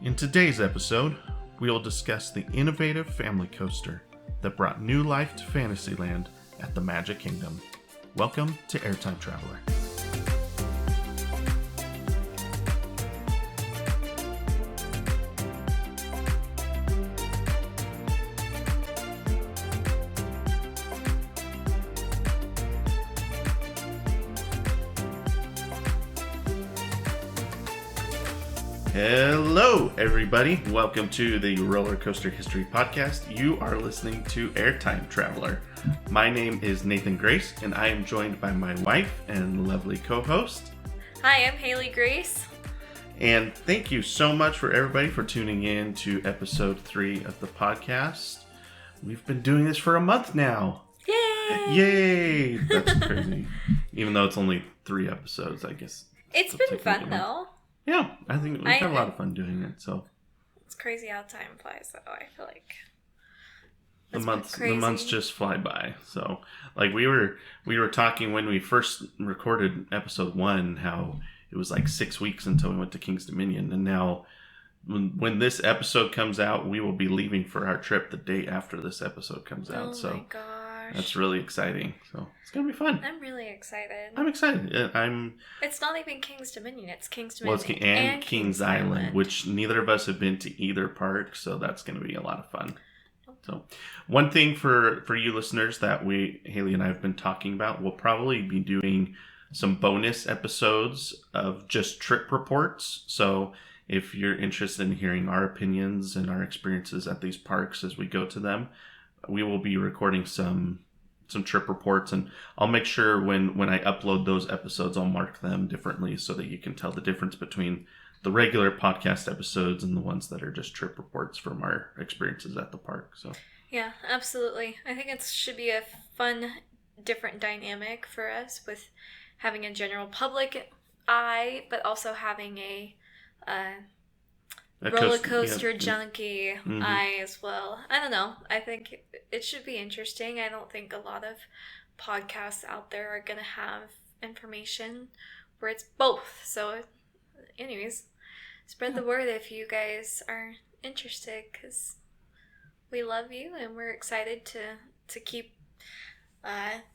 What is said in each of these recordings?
In today's episode, we will discuss the innovative family coaster that brought new life to Fantasyland at the Magic Kingdom. Welcome to Airtime Traveler. Hello, everybody. Welcome to the Roller Coaster History Podcast. You are listening to Airtime Traveler. My name is Nathan Grace, and I am joined by my wife and lovely co-host. Hi, I'm Haley Grace. And thank you so much for everybody for tuning in to episode 3 of the podcast. We've been doing this for a month now. Yay! Yay! That's crazy. Even though it's only 3 episodes, I guess. It's been fun, though. Yeah, I think we've had a lot of fun doing it. So it's crazy how time flies, though. I feel like the months just fly by. So, like we were talking when we first recorded episode 1, how it was like 6 weeks until we went to King's Dominion, and now when this episode comes out, we will be leaving for our trip the day after this episode comes out. Oh my gosh, that's really exciting. So it's gonna be fun. I'm really excited. I'm excited. It's not even King's Dominion. It's King's Dominion and King's Island, which neither of us have been to either park, so that's going to be a lot of fun. So, one thing for you listeners that Haley and I have been talking about, we'll probably be doing some bonus episodes of just trip reports. So, if you're interested in hearing our opinions and our experiences at these parks as we go to them, we will be recording some trip reports, and I'll make sure when I upload those episodes, I'll mark them differently so that you can tell the difference between the regular podcast episodes and the ones that are just trip reports from our experiences at the park. So yeah, absolutely. I think it should be a fun, different dynamic for us with having a general public eye, but also having a roller coaster junkie eye as well. I don't know. I think it should be interesting. I don't think a lot of podcasts out there are going to have information where it's both. So anyways, spread the word if you guys are interested, because we love you and we're excited to keep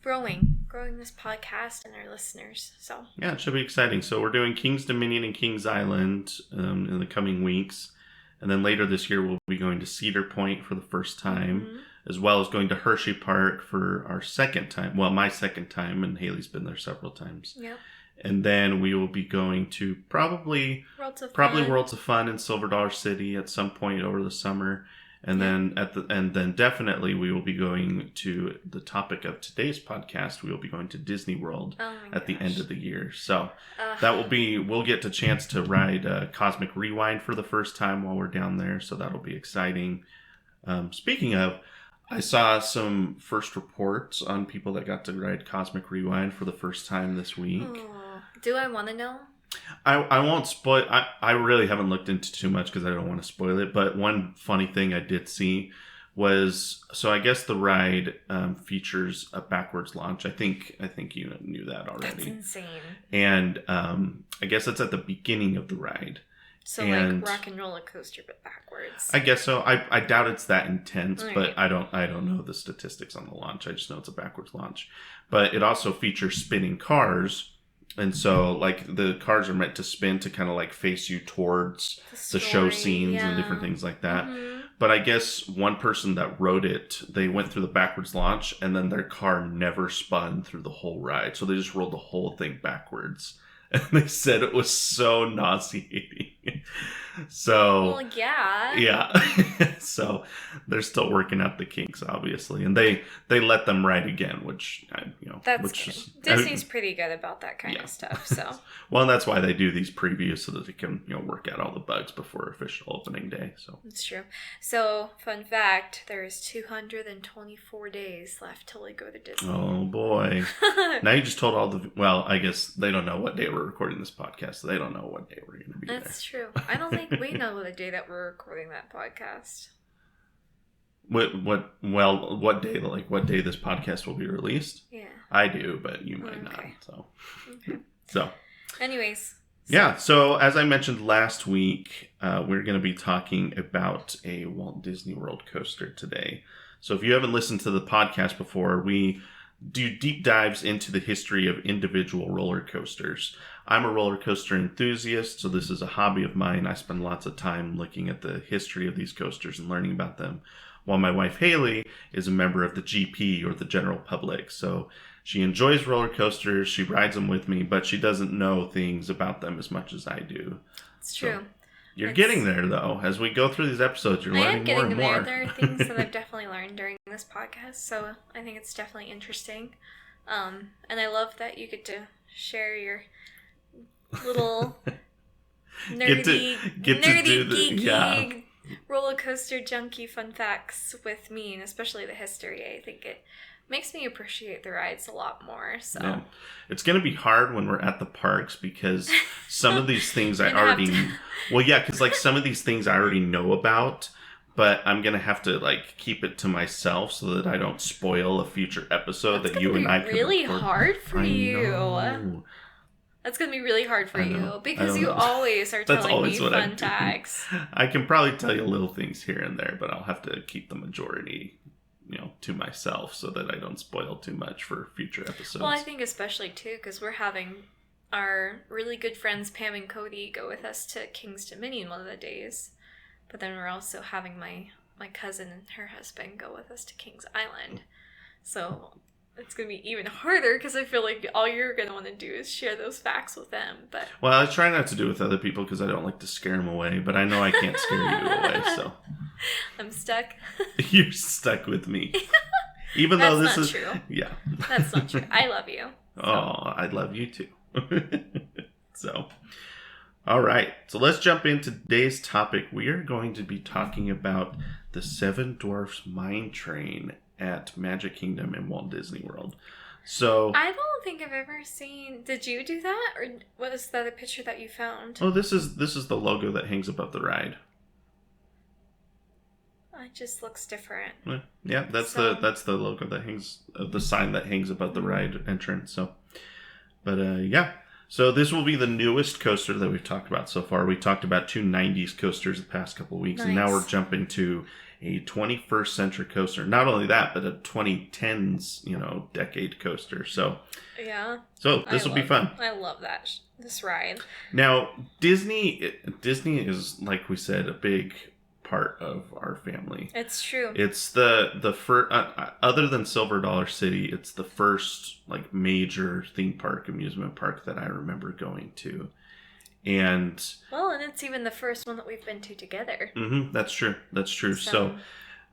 growing this podcast and our listeners. So yeah, it should be exciting. So we're doing King's Dominion and King's Island in the coming weeks, and then later this year we'll be going to Cedar Point for the first time, as well as going to Hershey Park for our second time. Well, my second time, and Haley's been there several times. Yep. And then we will be going to probably Worlds of Fun in Silver Dollar City at some point over the summer. And then definitely we will be going to the topic of today's podcast. We will be going to Disney World at the end of the year. So we'll get the chance to ride Cosmic Rewind for the first time while we're down there. So that'll be exciting. Speaking of, I saw some first reports on people that got to ride Cosmic Rewind for the first time this week. Oh, do I want to know? I won't spoil. I really haven't looked into too much because I don't want to spoil it. But one funny thing I did see was, so I guess the ride features a backwards launch. I think you knew that already. That's insane. And I guess it's at the beginning of the ride. So like Rock and Roller Coaster, but backwards. I guess so. I doubt it's that intense, but I don't know the statistics on the launch. I just know it's a backwards launch. But it also features spinning cars. And so, like, the cars are meant to spin to kind of, like, face you towards the show scenes and different things like that. Mm-hmm. But I guess one person that rode it, they went through the backwards launch, and then their car never spun through the whole ride. So they just rolled the whole thing backwards. And they said it was so nauseating. So, well, yeah. Yeah. So they're still working out the kinks, obviously, and they let them ride again, which that's Disney's pretty good about that kind of stuff. So well, and that's why they do these previews so that they can work out all the bugs before official opening day. So it's true. So fun fact: there's 224 days left till we go to Disney. Oh boy! Now you just told well, I guess they don't know what day we're recording this podcast, so they don't know what day we're going to be there. That's true. I don't think we know the day that we're recording that podcast. What day? Like what day this podcast will be released? Yeah, I do, but you might not. So, okay. So, anyways, Yeah, so as I mentioned last week, we're going to be talking about a Walt Disney World coaster today. So if you haven't listened to the podcast before, we do deep dives into the history of individual roller coasters. I'm a roller coaster enthusiast, so this is a hobby of mine. I spend lots of time looking at the history of these coasters and learning about them, while my wife Haley is a member of the GP, or the general public. So she enjoys roller coasters, she rides them with me, but she doesn't know things about them as much as I do. It's true. So you're getting there, though. As we go through these episodes, you're learning more and more. There are things that I've definitely learned during this podcast, so I think it's definitely interesting. And I love that you get to share your little nerdy, geeky, roller coaster junkie fun facts with me, and especially the history. I think it makes me appreciate the rides a lot more. So yeah. It's going to be hard when we're at the parks because some of these things I already because like some of these things I already know about, but I'm going to have to like keep it to myself so that I don't spoil a future episode that you and I can really record. Hard for you. Know. That's going to be really hard for you because you always are telling me fun facts. I can probably tell you little things here and there, but I'll have to keep the majority, to myself so that I don't spoil too much for future episodes. Well, I think especially too because we're having our really good friends Pam and Cody go with us to King's Dominion one of the days, but then we're also having my cousin and her husband go with us to King's Island. So it's going to be even harder because I feel like all you're going to want to do is share those facts with them. But well, I try not to do it with other people because I don't like to scare them away, but I know I can't scare you away, so. I'm stuck. You're stuck with me. Even though this is true. Yeah. That's not true. I love you. So. Oh, I love you too. So, all right. So let's jump into today's topic. We are going to be talking about the Seven Dwarfs Mine Train at Magic Kingdom in Walt Disney World. So I don't think I've ever seen. Did you do that, or was that a picture that you found? Oh, this is the logo that hangs above the ride. It just looks different. Yeah, that's the logo that hangs, the sign that hangs above the ride entrance. So, but yeah. So this will be the newest coaster that we've talked about so far. We talked about two 90s coasters the past couple of weeks, and now we're jumping to a 21st century coaster. Not only that, but a 2010s, decade coaster. So yeah. So this will be fun. I love this ride. Now, Disney is, like we said, a big part of our family. It's true. It's the first, other than Silver Dollar City, it's the first like major theme park, amusement park that I remember going to. And it's even the first one that we've been to together. That's true. So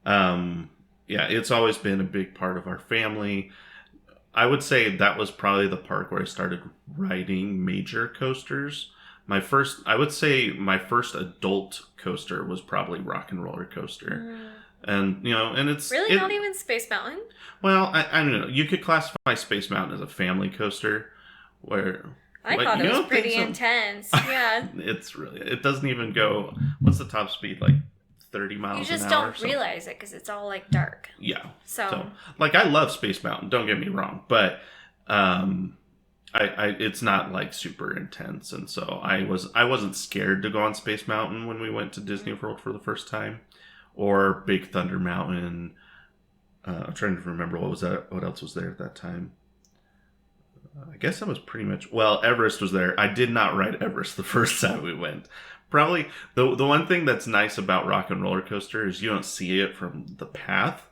yeah, it's always been a big part of our family. I would say that was probably the park where I started riding major coasters. My first adult coaster was probably Rock and Roller Coaster. And, and it's... Really? Not even Space Mountain? Well, I don't know. You could classify Space Mountain as a family coaster where... I thought it was pretty intense. Yeah. It doesn't even go... What's the top speed? Like 30 miles an hour? You just don't realize it because it's all like dark. Yeah. So like, I love Space Mountain. Don't get me wrong. But... it's not like super intense, and so I wasn't scared to go on Space Mountain when we went to Disney World for the first time, or Big Thunder Mountain. I'm trying to remember what else was there at that time. I guess that was pretty much... Well, Everest was there. I did not ride Everest the first time we went. Probably the one thing that's nice about Rock and Roller Coaster is you don't see it from the path.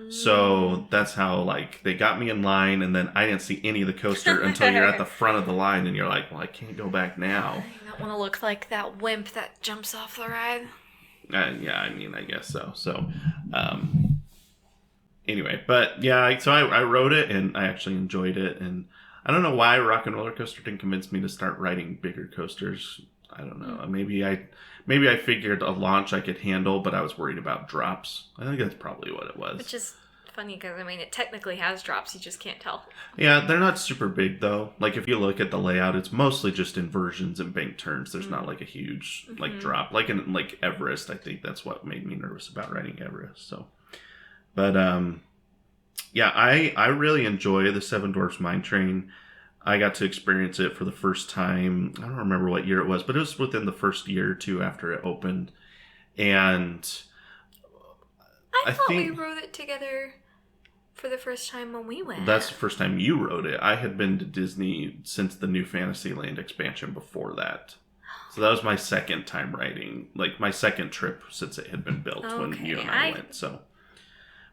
So that's how, like, they got me in line, and then I didn't see any of the coaster until you're at the front of the line, and you're like, well, I can't go back now. You don't want to look like that wimp that jumps off the ride. Yeah, I mean, I guess so. So, anyway, but yeah, so I rode it, and I actually enjoyed it, and I don't know why Rock and Roller Coaster didn't convince me to start riding bigger coasters. I don't know. Maybe I figured a launch I could handle, but I was worried about drops. I think that's probably what it was. Which is funny because, it technically has drops. You just can't tell. Yeah, they're not super big, though. Like, if you look at the layout, it's mostly just inversions and bank turns. There's not, like, a huge, drop. Like in, Everest, I think that's what made me nervous about riding Everest. So, but, yeah, I really enjoy the Seven Dwarfs Mine Train. I got to experience it for the first time. I don't remember what year it was, but it was within the first year or two after it opened. And I thought we rode it together for the first time when we went. That's the first time you rode it. I had been to Disney since the new Fantasyland expansion before that. So that was my second time riding, like my second trip since it had been built when you and I went. So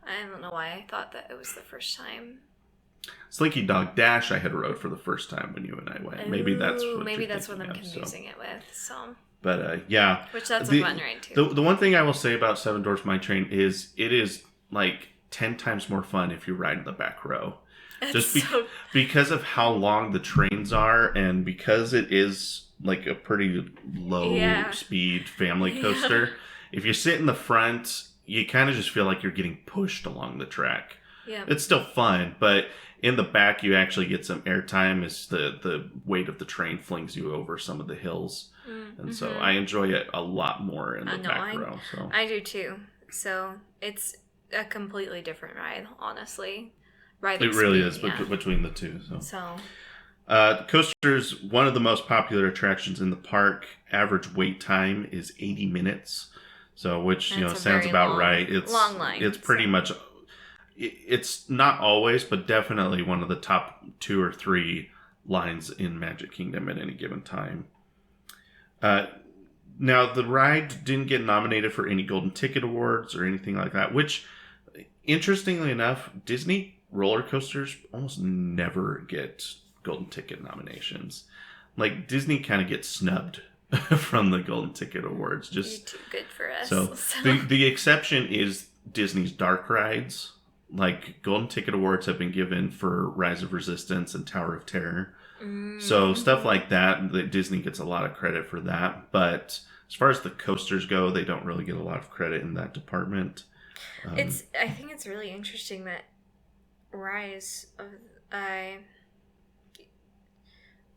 I don't know why I thought that it was the first time. Slinky Dog Dash I had rode for the first time when you and I went. Maybe that's what I'm confusing it with. So, but yeah, which that's a fun ride too. The one thing I will say about Seven Dwarfs Mine Train is it is like 10 times more fun if you ride in the back row. Because of how long the trains are, and because it is like a pretty low speed family coaster. If you sit in the front, you kind of just feel like you're getting pushed along the track. Yeah. It's still fun, but in the back you actually get some airtime as the weight of the train flings you over some of the hills. And so I enjoy it a lot more in the back row. So I do too. So it's a completely different ride, honestly. It really is between the two. Coaster's one of the most popular attractions in the park. Average wait time is 80 minutes. So, which sounds about right. It's long line. It's pretty much. It's not always, but definitely one of the top 2 or 3 lines in Magic Kingdom at any given time. Now, the ride didn't get nominated for any Golden Ticket Awards or anything like that, which, interestingly enough, Disney roller coasters almost never get Golden Ticket nominations. Like, Disney kind of gets snubbed from the Golden Ticket Awards. You're too good for us. So. The exception is Disney's dark rides. Like, Golden Ticket Awards have been given for Rise of Resistance and Tower of Terror. So stuff like that Disney gets a lot of credit for that. But as far as the coasters go, they don't really get a lot of credit in that department. I think it's really interesting that Rise of I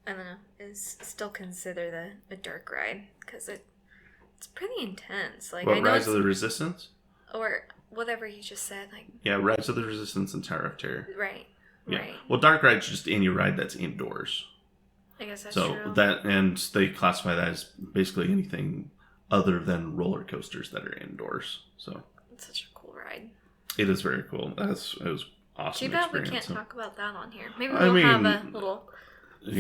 don't know, is still considered a dark ride because it's pretty intense. Like, Rise of the Resistance, or whatever you just said. Like, yeah, Rise of the Resistance and Tower of Terror. Right. Yeah. Right. Well, dark ride's just any ride that's indoors. I guess that's true. So and they classify that as basically anything other than roller coasters that are indoors. So it's such a cool ride. It is very cool. It was awesome. Too bad we can't talk about that on here. Maybe we'll have a little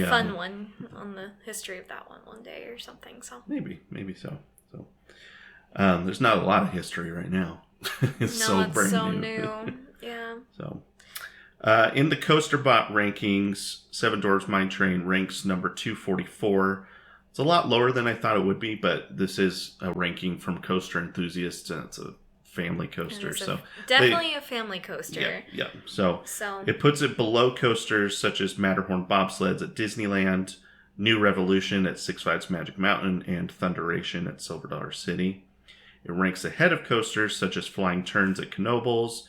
fun one on the history of that one day or something. So maybe so. So there's not a lot of history right now. It's brand new. Yeah. So in the CoasterBot rankings, Seven Dwarfs Mine Train ranks number 244. It's a lot lower than I thought it would be, but this is a ranking from coaster enthusiasts, and it's a family coaster. So definitely a family coaster. Yeah. So it puts it below coasters such as Matterhorn Bobsleds at Disneyland, New Revolution at Six Flags Magic Mountain, and Thunderation at Silver Dollar City. It ranks ahead of coasters such as Flying Turns at Knoebels,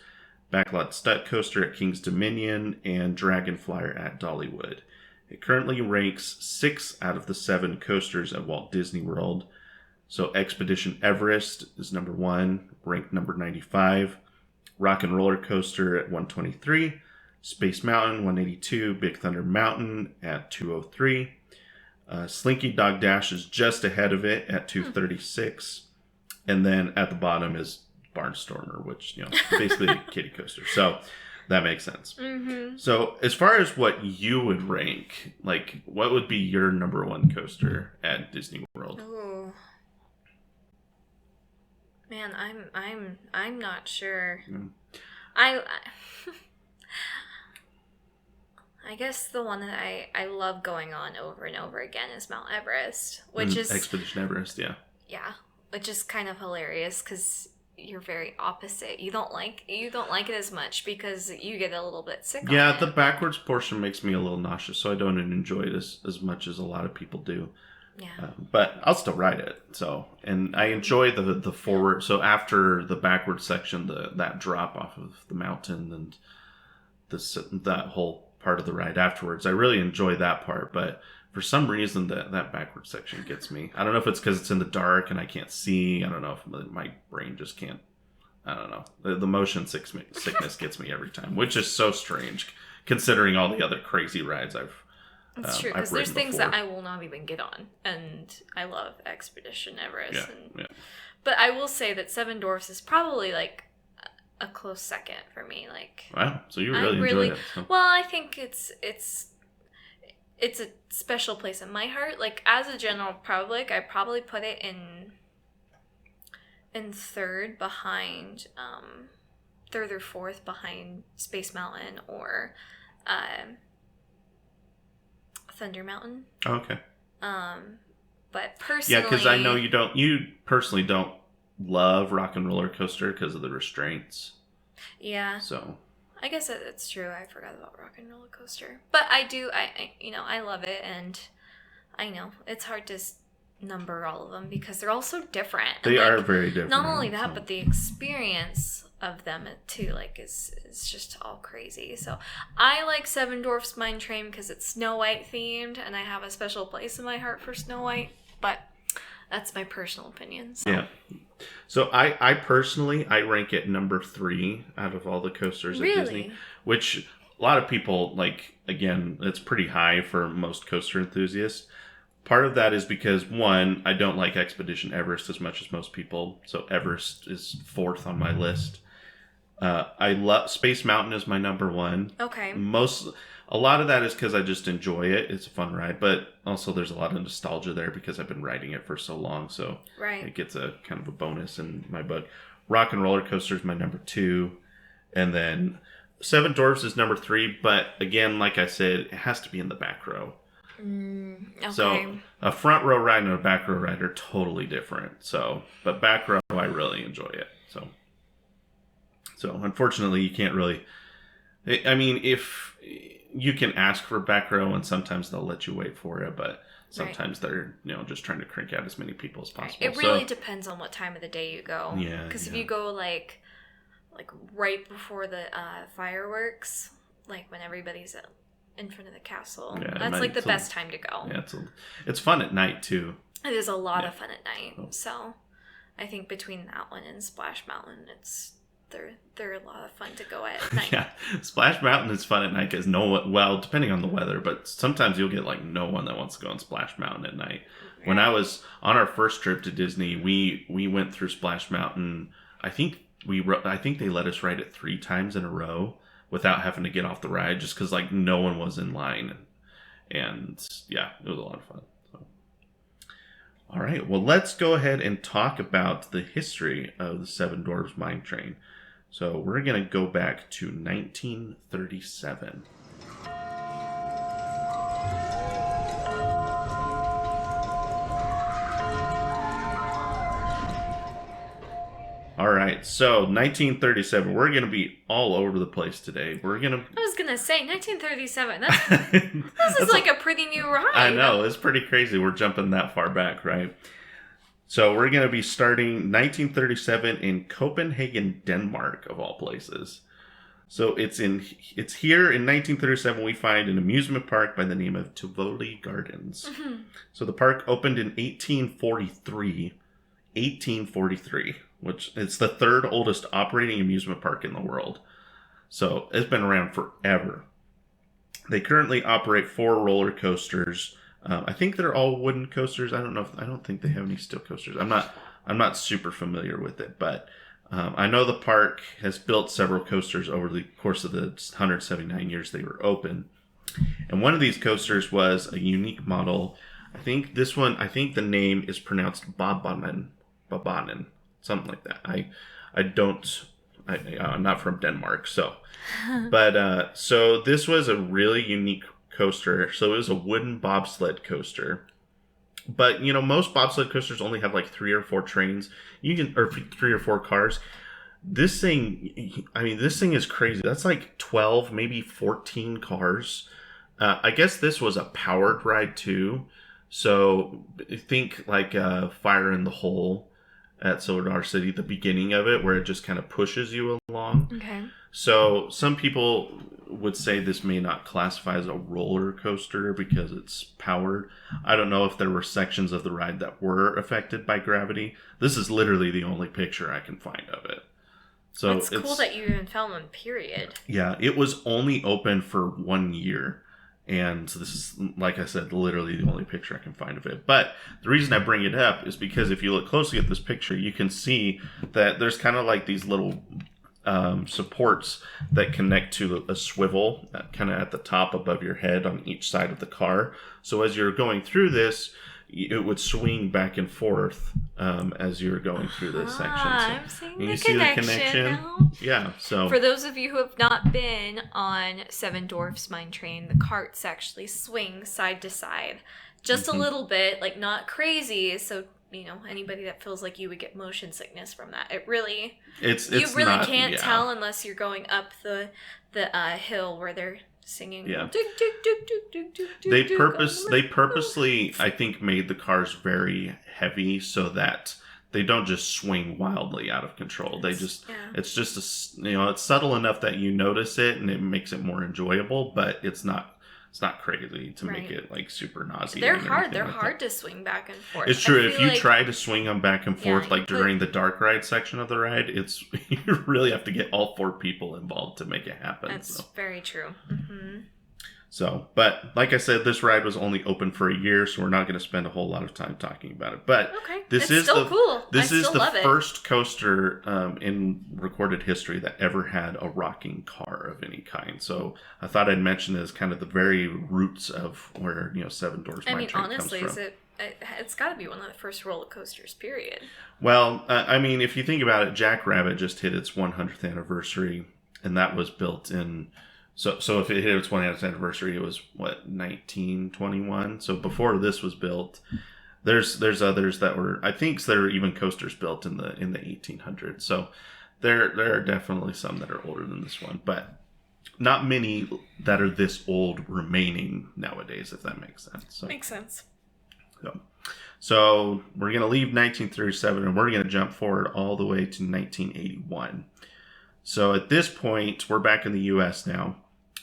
Backlot Stunt Coaster at King's Dominion, and Dragon Flyer at Dollywood. It currently ranks 6 out of the 7 coasters at Walt Disney World. So Expedition Everest is number 1, ranked number 95. Rock and Roller Coaster at 123. Space Mountain 182. Big Thunder Mountain at 203. Slinky Dog Dash is just ahead of it at 236. And then at the bottom is Barnstormer, which, basically a kiddie coaster. So that makes sense. Mm-hmm. So as far as what you would rank, like, what would be your number 1 coaster at Disney World? Ooh. Man, I'm not sure. I guess the one that I love going on over and over again is Mount Everest, which is Expedition Everest, yeah. Yeah, which is kind of hilarious because you're very opposite. You don't like it as much because you get a little bit sick. Yeah, the backwards portion makes me a little nauseous, so I don't enjoy it as much as a lot of people do. Yeah. But I'll still ride it. So, and I enjoy the forward. So after the backward section, that drop off of the mountain and that whole part of the ride afterwards, I really enjoy that part. But for some reason, that backward section gets me. I don't know if it's because it's in the dark and I can't see. I don't know if my brain just can't. I don't know. The motion sickness gets me every time, which is so strange considering all the other crazy rides I've It's true, because there's things that I will not even get on, and I love Expedition Everest. But I will say that Seven Dwarfs is probably like a close second for me. Like, wow, so you really enjoyed it. So. Well, I think it's a special place in my heart. Like, as a general public, I probably put it in third behind, third or fourth behind Space Mountain or Thunder Mountain. Oh, okay. But personally, because I know you personally don't love Rock and Roller Coaster because of the restraints. Yeah. So. I guess that's true. I forgot about Rock and Roller Coaster, but I do. I love it, and I know it's hard to number all of them because they're all so different. They are very different. Not only that, but the experience of them too, like, is just all crazy. So I like Seven Dwarfs Mine Train because it's Snow White themed, and I have a special place in my heart for Snow White. But that's my personal opinion. So. Yeah. So I personally rank it number 3 out of all the coasters at Disney, which a lot of people like. Again, it's pretty high for most coaster enthusiasts. Part of that is because, one, I don't like Expedition Everest as much as most people, so Everest is 4th on my list. I love Space Mountain is my number 1. Okay. A lot of that is because I just enjoy it. It's a fun ride, but also there's a lot of nostalgia there because I've been riding it for so long, so it gets a kind of a bonus in my book. Rock and Roller Coaster is my number 2, and then Seven Dwarfs is number 3, but again, like I said, it has to be in the back row. Okay. So a front row ride and a back row ride are totally different. So, but back row, I really enjoy it. So unfortunately, you can't really. I mean, if you can ask for back row, and sometimes they'll let you wait for it, but sometimes they're just trying to crank out as many people as possible. It really depends on what time of the day you go. Yeah. Because if you go like right before the fireworks, like when everybody's in front of the castle, that's like the best time to go. Yeah, it's fun at night too. It is a lot of fun at night. So I think between that one and Splash Mountain, they're a lot of fun to go at night. Yeah, Splash Mountain is fun at night because depending on the weather, but sometimes you'll get like no one that wants to go on Splash Mountain at night. Right. When I was on our first trip to Disney, we went through Splash Mountain. I think they let us ride it 3 times in a row without having to get off the ride, just because like no one was in line, and yeah, it was a lot of fun. So. All right, well, let's go ahead and talk about the history of the Seven Dwarfs Mine Train. So we're going to go back to 1937. All right, so 1937. We're going to be all over the place today. I was going to say 1937. This is like a pretty new ride. I know, it's pretty crazy. We're jumping that far back, right? So we're going to be starting 1937 in Copenhagen, Denmark, of all places. So it's here in 1937 we find an amusement park by the name of Tovoli Gardens. Mm-hmm. So the park opened in 1843. 1843, which it's the 3rd oldest operating amusement park in the world. So it's been around forever. They currently operate 4 roller coasters. I think they're all wooden coasters. I don't think they have any steel coasters. I'm not super familiar with it, but I know the park has built several coasters over the course of the 179 years they were open. And one of these coasters was a unique model. I think the name is pronounced Bobanen, something like that. I'm not from Denmark, so. But, so this was a really unique coaster. So it was a wooden bobsled coaster. But, most bobsled coasters only have like 3 or 4 trains. Or 3 or 4 cars. This thing is crazy. That's like 12, maybe 14 cars. I guess this was a powered ride too. So think like Fire in the Hole at Solar City, the beginning of it, where it just kind of pushes you along. Okay. So some people would say this may not classify as a roller coaster because it's powered. I don't know if there were sections of the ride that were affected by gravity. This is literally the only picture I can find of it. So it's cool that you even found one, period. Yeah, it was only open for 1 year. And this is, like I said, literally the only picture I can find of it. But the reason I bring it up is because if you look closely at this picture, you can see that there's kind of like these little supports that connect to a swivel kind of at the top above your head on each side of the car. So as you're going through this, it would swing back and forth as you're going through this section. So, I'm seeing the connection now. Yeah. So for those of you who have not been on Seven Dwarfs Mine Train, the carts actually swing side to side, just a little bit, like not crazy. So anybody that feels like you would get motion sickness from that, you really not, can't tell unless you're going up the hill where they're singing. Yeah. They purposely, I think, made the cars very heavy so that they don't just swing wildly out of control. They just, it's just it's subtle enough that you notice it and it makes it more enjoyable, but it's not crazy to make it like super nauseating. They're hard. They're hard to swing back and forth. It's true. If you try to swing them back and forth, like during the dark ride section of the ride, you really have to get all 4 people involved to make it happen. That's very true. Mm-hmm. So, but like I said, this ride was only open for a year, so we're not going to spend a whole lot of time talking about it. But this is still cool. This is the first coaster in recorded history that ever had a rocking car of any kind. So I thought I'd mention it as kind of the very roots of where Seven Dwarfs Mine Train honestly, comes from. It's got to be one of the first roller coasters, period. Well, I mean, if you think about it, Jackrabbit just hit its 100th anniversary, and that was built in... So if it hit its 100th anniversary, it was, 1921? So before this was built, there's others that were... I think there are even coasters built in the 1800s. So there are definitely some that are older than this one, but not many that are this old remaining nowadays, if that makes sense. So, makes sense. So we're going to leave 1937 and we're going to jump forward all the way to 1981. So at this point, we're back in the U.S. now.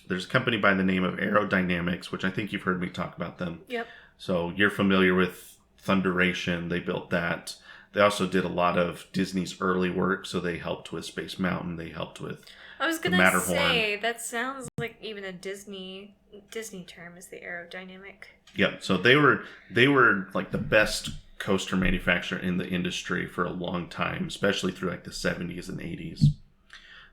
There's a company by the name of Aerodynamics, which I think you've heard me talk about them. Yep. So you're familiar with Thunderation. They built that. They also did a lot of Disney's early work. So they helped with Space Mountain. They helped with I was going to say, that sounds like even a Disney term is the Aerodynamic. Yep. So they were like the best coaster manufacturer in the industry for a long time, especially through like the 70s and 80s.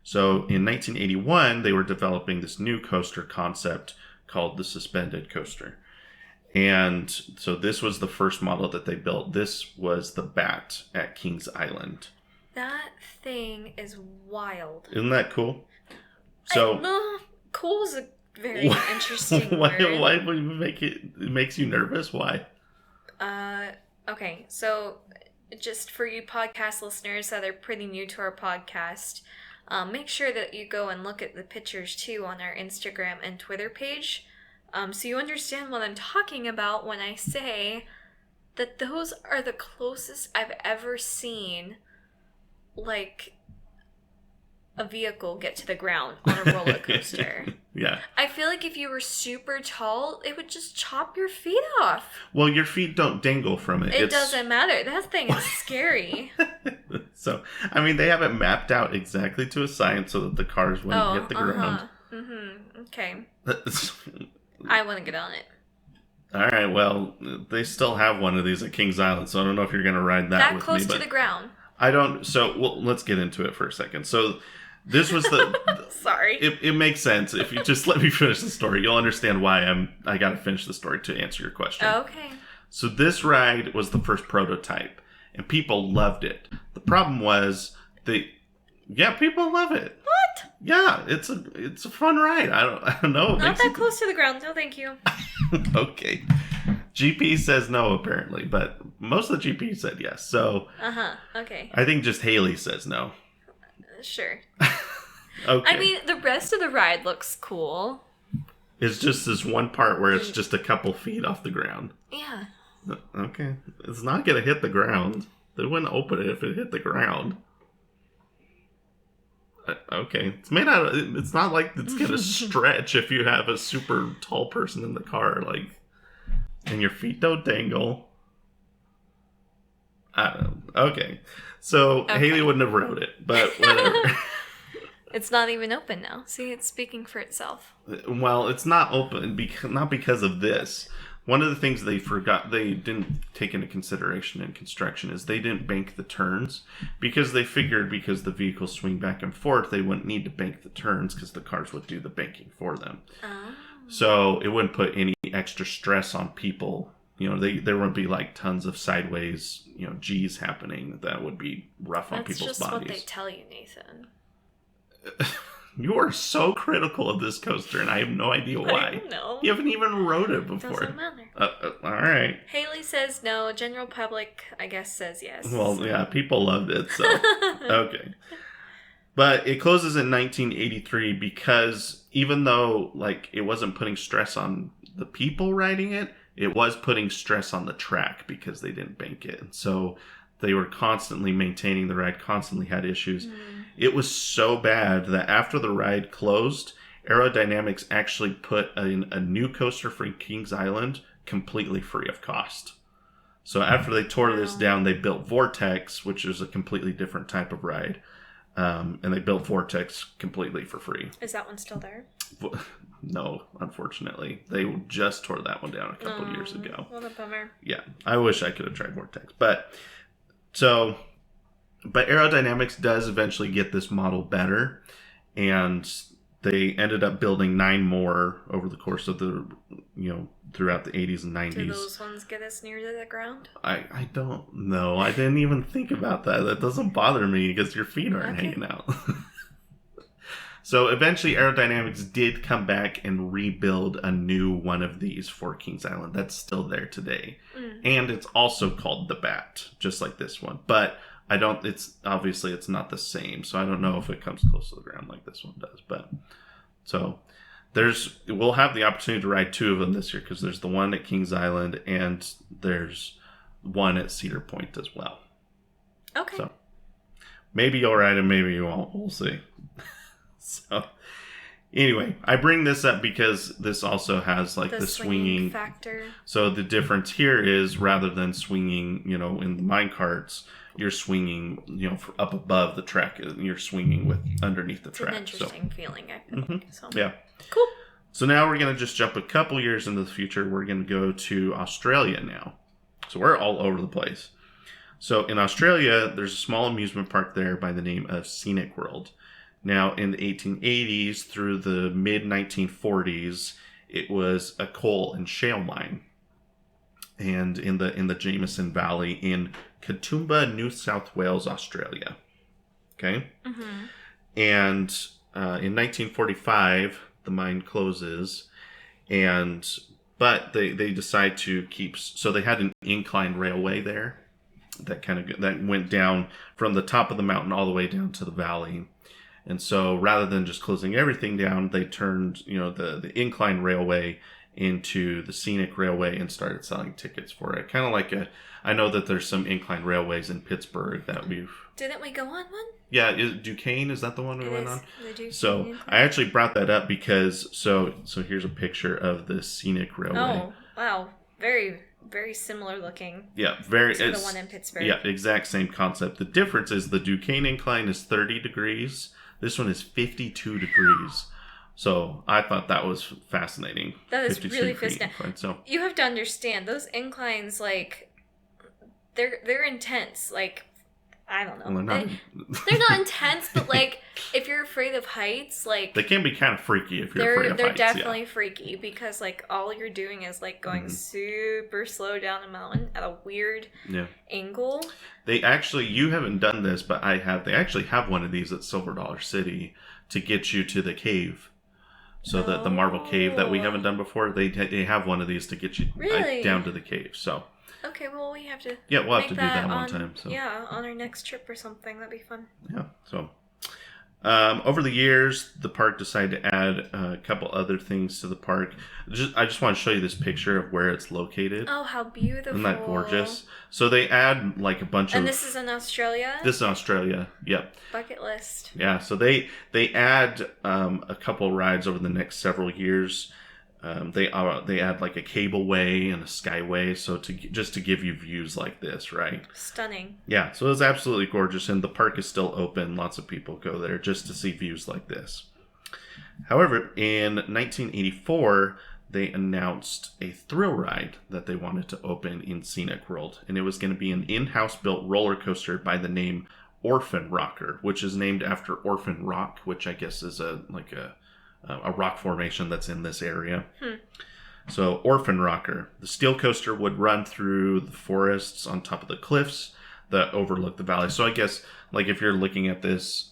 So in 1981, they were developing this new coaster concept called the suspended coaster. And so this was the first model that they built. This was the Bat at Kings Island. That thing is wild. Isn't that cool? So cool is a very interesting word. Why would it makes you nervous? Why? Okay, so just for you podcast listeners that are pretty new to our podcast, make sure that you go and look at the pictures too on our Instagram and Twitter page, so you understand what I'm talking about when I say that those are the closest I've ever seen, like, a vehicle get to the ground on a roller coaster. Yeah. I feel like if you were super tall, it would just chop your feet off. Well, your feet don't dangle from it. It doesn't matter. That thing is scary. So, I mean, they have it mapped out exactly to a science so that the cars wouldn't hit the ground. Mm-hmm. Okay. I want to get on it. All right. Well, they still have one of these at Kings Island, so I don't know if you're going to ride that with me. That close to the ground. I don't. So, well, let's get into it for a second. So, this was the... Sorry. It makes sense. If you just let me finish the story, you'll understand why I got to finish the story to answer your question. Okay. So this ride was the first prototype, and people loved it. The problem was people love it. What? Yeah, it's a fun ride. I don't know. Not that close to the ground. No, thank you. Okay. GP says no, apparently, but most of the GP said yes. So. Okay. I think just Haley says no. Sure. Okay. I mean, the rest of the ride looks cool. It's just this one part where it's just a couple feet off the ground. Yeah. Okay. It's not going to hit the ground. They wouldn't open it if it hit the ground. Okay. It's made out of... It's not like it's going to stretch if you have a super tall person in the car, like... And your feet don't dangle. I don't know. Okay. So, Haley wouldn't have rode it, but whatever. It's not even open now. See, it's speaking for itself. Well, it's not open, not because of this. One of the things they didn't take into consideration in construction is they didn't bank the turns because they figured because the vehicles swing back and forth, they wouldn't need to bank the turns because the cars would do the banking for them. Oh. So it wouldn't put any extra stress on people. You know, there wouldn't be like tons of sideways, G's happening. That would be rough on people's bodies. That's just what they tell you, Nathan. You are so critical of this coaster, and I have no idea why. I don't know. You haven't even rode it before. Doesn't matter. All right. Haley says no. General public, I guess, says yes. Well, yeah, people loved it, so okay. But it closes in 1983 because even though it wasn't putting stress on the people riding it, it was putting stress on the track because they didn't bank it. So they were constantly maintaining the ride, constantly had issues. It was so bad that after the ride closed, Aerodynamics actually put in a new coaster for Kings Island completely free of cost. So after they tore this down, they built Vortex, which is a completely different type of ride. And they built Vortex completely for free. Is that one still there? No, unfortunately. They just tore that one down a couple years ago. What a bummer. Yeah, I wish I could have tried Vortex. But Aerodynamics does eventually get this model better, and they ended up building 9 more over the course of the, throughout the 80s and 90s. Do those ones get us near to the ground? I don't know. I didn't even think about that. That doesn't bother me because your feet aren't hanging out. So eventually Aerodynamics did come back and rebuild a new one of these for Kings Island. That's still there today. And it's also called the Bat, just like this one. But it's not the same. So I don't know if it comes close to the ground like this one does. But so we'll have the opportunity to ride 2 of them this year because there's the one at Kings Island and there's one at Cedar Point as well. Okay. So maybe you'll ride them, maybe you won't. We'll see. So anyway, I bring this up because this also has the swinging factor. So the difference here is rather than swinging, in the mine carts, you're swinging, up above the track. You're swinging with underneath the track. It's an interesting feeling, I feel like. So. Yeah. Cool. So now we're going to just jump a couple years into the future. We're going to go to Australia now. So we're all over the place. So in Australia, there's a small amusement park there by the name of Scenic World. Now, in the 1880s through the mid-1940s, it was a coal and shale mine. And in the Jameson Valley in Katoomba, New South Wales, Australia. Okay? Mm-hmm. And in 1945, the mine closes. But they decide to keep... So they had an incline railway there that went down from the top of the mountain all the way down to the valley. And so rather than just closing everything down, they turned, the incline railway into the scenic railway and started selling tickets for it. Kind of like I know that there's some incline railways in Pittsburgh that we've... Didn't we go on one? Yeah, Duquesne, is that the one we went on? The Duquesne so incline. I actually brought that up because, so here's a picture of the scenic railway. Oh, wow. Very, very similar looking. Yeah, very... to the one in Pittsburgh. Yeah, exact same concept. The difference is the Duquesne incline is 30 degrees. This one is 52 degrees. So I thought that was fascinating. That is really fascinating. So you have to understand, those inclines, they're intense. I don't know. Well, they're not intense, but if you're afraid of heights, they can be kind of freaky if you're afraid of heights. They're definitely freaky because all you're doing is going super slow down a mountain at a weird angle. They actually, you haven't done this, but I have. They actually have one of these at Silver Dollar City to get you to the cave. So that the Marvel Cave that we haven't done before, they have one of these to get you down to the cave. So. Okay, well, we have to... Yeah, we'll have to do that one time. So. Yeah, on our next trip or something. That'd be fun. Yeah, so... over the years, the park decided to add a couple other things to the park. I just want to show you this picture of where it's located. Oh, how beautiful. Isn't that gorgeous? So they add a bunch of... And this is in Australia? This is in Australia, yep. Bucket list. Yeah, so they add a couple rides over the next several years. They add like a cableway and a skyway, so just to give you views like this, right? Stunning. Yeah, so it's absolutely gorgeous, and the park is still open. Lots of people go there just to see views like this. However, in 1984, they announced a thrill ride that they wanted to open in Scenic World, and it was going to be an in-house built roller coaster by the name Orphan Rocker, which is named after Orphan Rock, which I guess is a rock formation that's in this area. So Orphan Rocker. The steel coaster would run through the forests on top of the cliffs that overlook the valley. So I guess, like, if you're looking at this,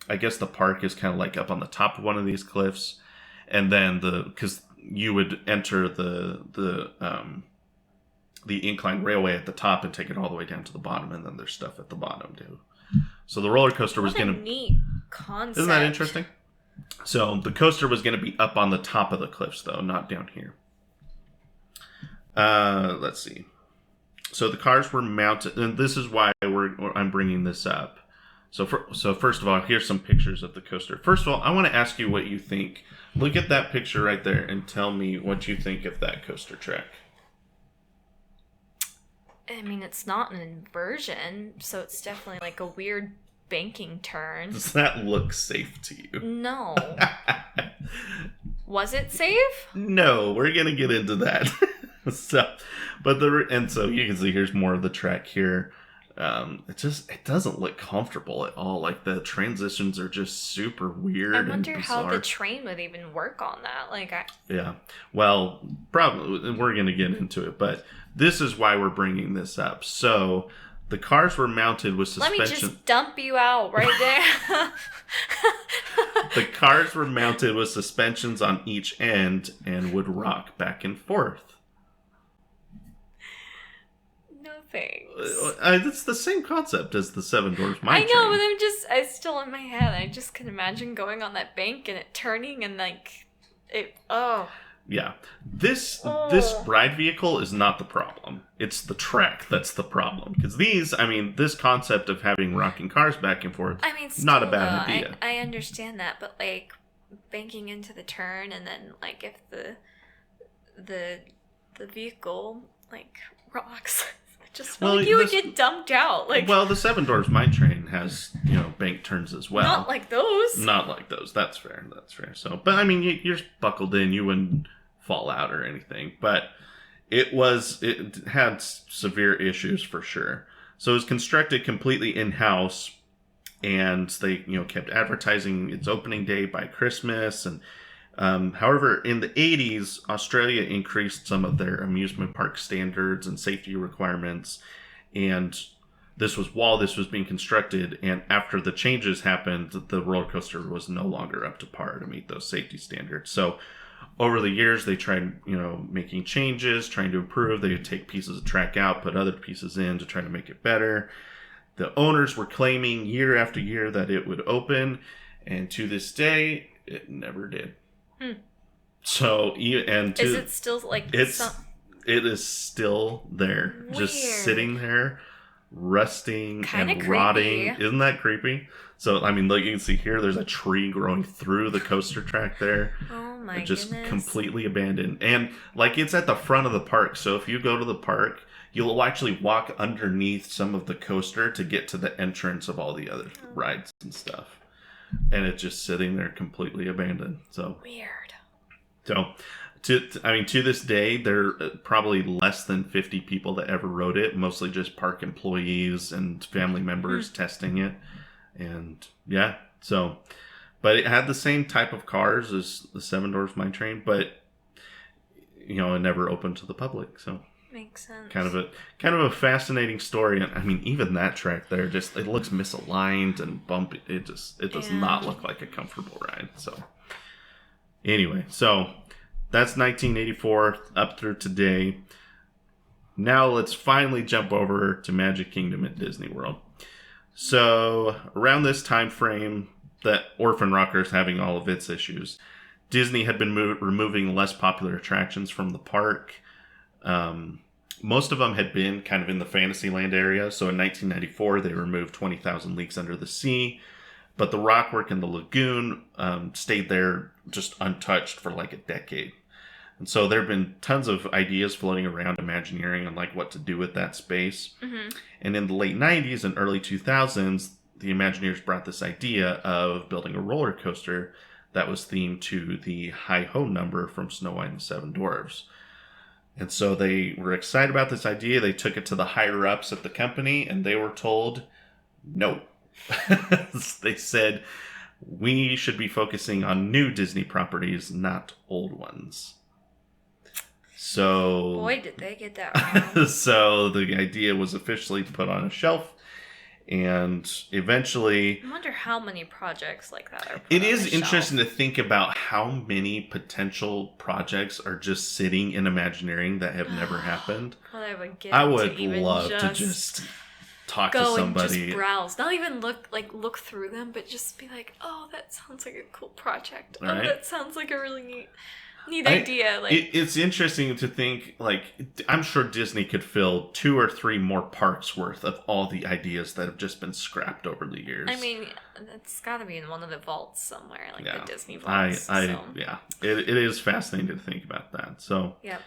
I guess the park is kind of like up on the top of one of these cliffs, and then because you would enter the incline railway at the top and take it all the way down to the bottom, and then there's stuff at the bottom too. So the roller coaster was going to... neat concept. Isn't that interesting? So the coaster was going to be up on the top of the cliffs, though, not down here. Let's see. So the cars were mounted, and this is why I'm bringing this up. So first of all, here's some pictures of the coaster. First of all, I want to ask you what you think. Look at that picture right there and tell me what you think of that coaster track. I mean, it's not an inversion, so it's definitely like a weird banking turn. Does that look safe to you? No. Was it safe? No, we're gonna get into that. So you can see here's more of the track here. It doesn't look comfortable at all. Like, the transitions are just super weird. I wonder how the train would even work on that. Yeah. Well, probably we're gonna get into it, but this is why we're bringing this up. So the cars were mounted with suspension. Let me just dump you out right there. The cars were mounted with suspensions on each end and would rock back and forth. No thanks. It's the same concept as the Seven Dwarfs Mine Train. I know, but I'm still in my head. I just can imagine going on that bank and it turning and Yeah. This ride vehicle is not the problem. It's the track that's the problem. Because this concept of having rocking cars back and forth, not a bad idea. I understand that, but banking into the turn, and then if the vehicle rocks, you would get dumped out. Well, the Seven Dwarfs Mine Train has bank turns as well. Not like those. Not like those. That's fair. So, but you're buckled in. You wouldn't fall out or anything. But it had severe issues for sure. So it was constructed completely in-house, and they kept advertising its opening day by Christmas. And however, in the 80s, Australia increased some of their amusement park standards and safety requirements, and this was while this was being constructed, and after the changes happened, the roller coaster was no longer up to par to meet those safety standards. So over the years, they tried, making changes, trying to improve. They would take pieces of track out, put other pieces in to try to make it better. The owners were claiming year after year that it would open, and to this day, it never did. So, is it still it is still there, weird. Just sitting there, rusting and creepy. Rotting. Isn't that creepy? So, you can see here, there's a tree growing through the coaster track there. Oh my just goodness. Completely abandoned. And, it's at the front of the park. So, if you go to the park, you'll actually walk underneath some of the coaster to get to the entrance of all the other rides and stuff. And it's just sitting there completely abandoned. So weird. So, to this day, there are probably less than 50 people that ever rode it. Mostly just park employees and family members testing it. And yeah, but it had the same type of cars as the Seven Dwarfs Mine Train, but it never opened to the public. So makes sense. Kind of a fascinating story. And even that track there, it looks misaligned and bumpy. It does not look like a comfortable ride. So anyway, that's 1984 up through today. Now let's finally jump over to Magic Kingdom at Disney World. So around this time frame that Orphan Rocker is having all of its issues, Disney had been removing less popular attractions from the park. Most of them had been kind of in the Fantasyland area. So in 1994, they removed 20,000 Leagues Under the Sea. But the rockwork in the lagoon stayed there just untouched for a decade. And so there have been tons of ideas floating around Imagineering on like what to do with that space. Mm-hmm. And in the late 90s and early 2000s, the Imagineers brought this idea of building a roller coaster that was themed to the Hi-Ho number from Snow White and the Seven Dwarfs. And so they were excited about this idea. They took it to the higher-ups at the company, and they were told, no. They said, we should be focusing on new Disney properties, not old ones. So, boy, did they get that wrong. So the idea was officially put on a shelf, and eventually... I wonder how many projects like that are put It on is the interesting shelf. to think about how many potential projects are just sitting in Imagineering that have never happened. Well, I would get I would to even love to just talk to go and somebody. just browse. Not even look through them, but just be like, oh, that sounds like a cool project. Oh, Right. that sounds like a really neat idea. Like, it's interesting to think, like, I'm sure Disney could fill 2 or 3 more parks worth of all the ideas that have just been scrapped over the years. I mean, it's got to be in one of the vaults somewhere, like Yeah. the Disney vaults. Yeah, it is fascinating to think about that. So, Yep.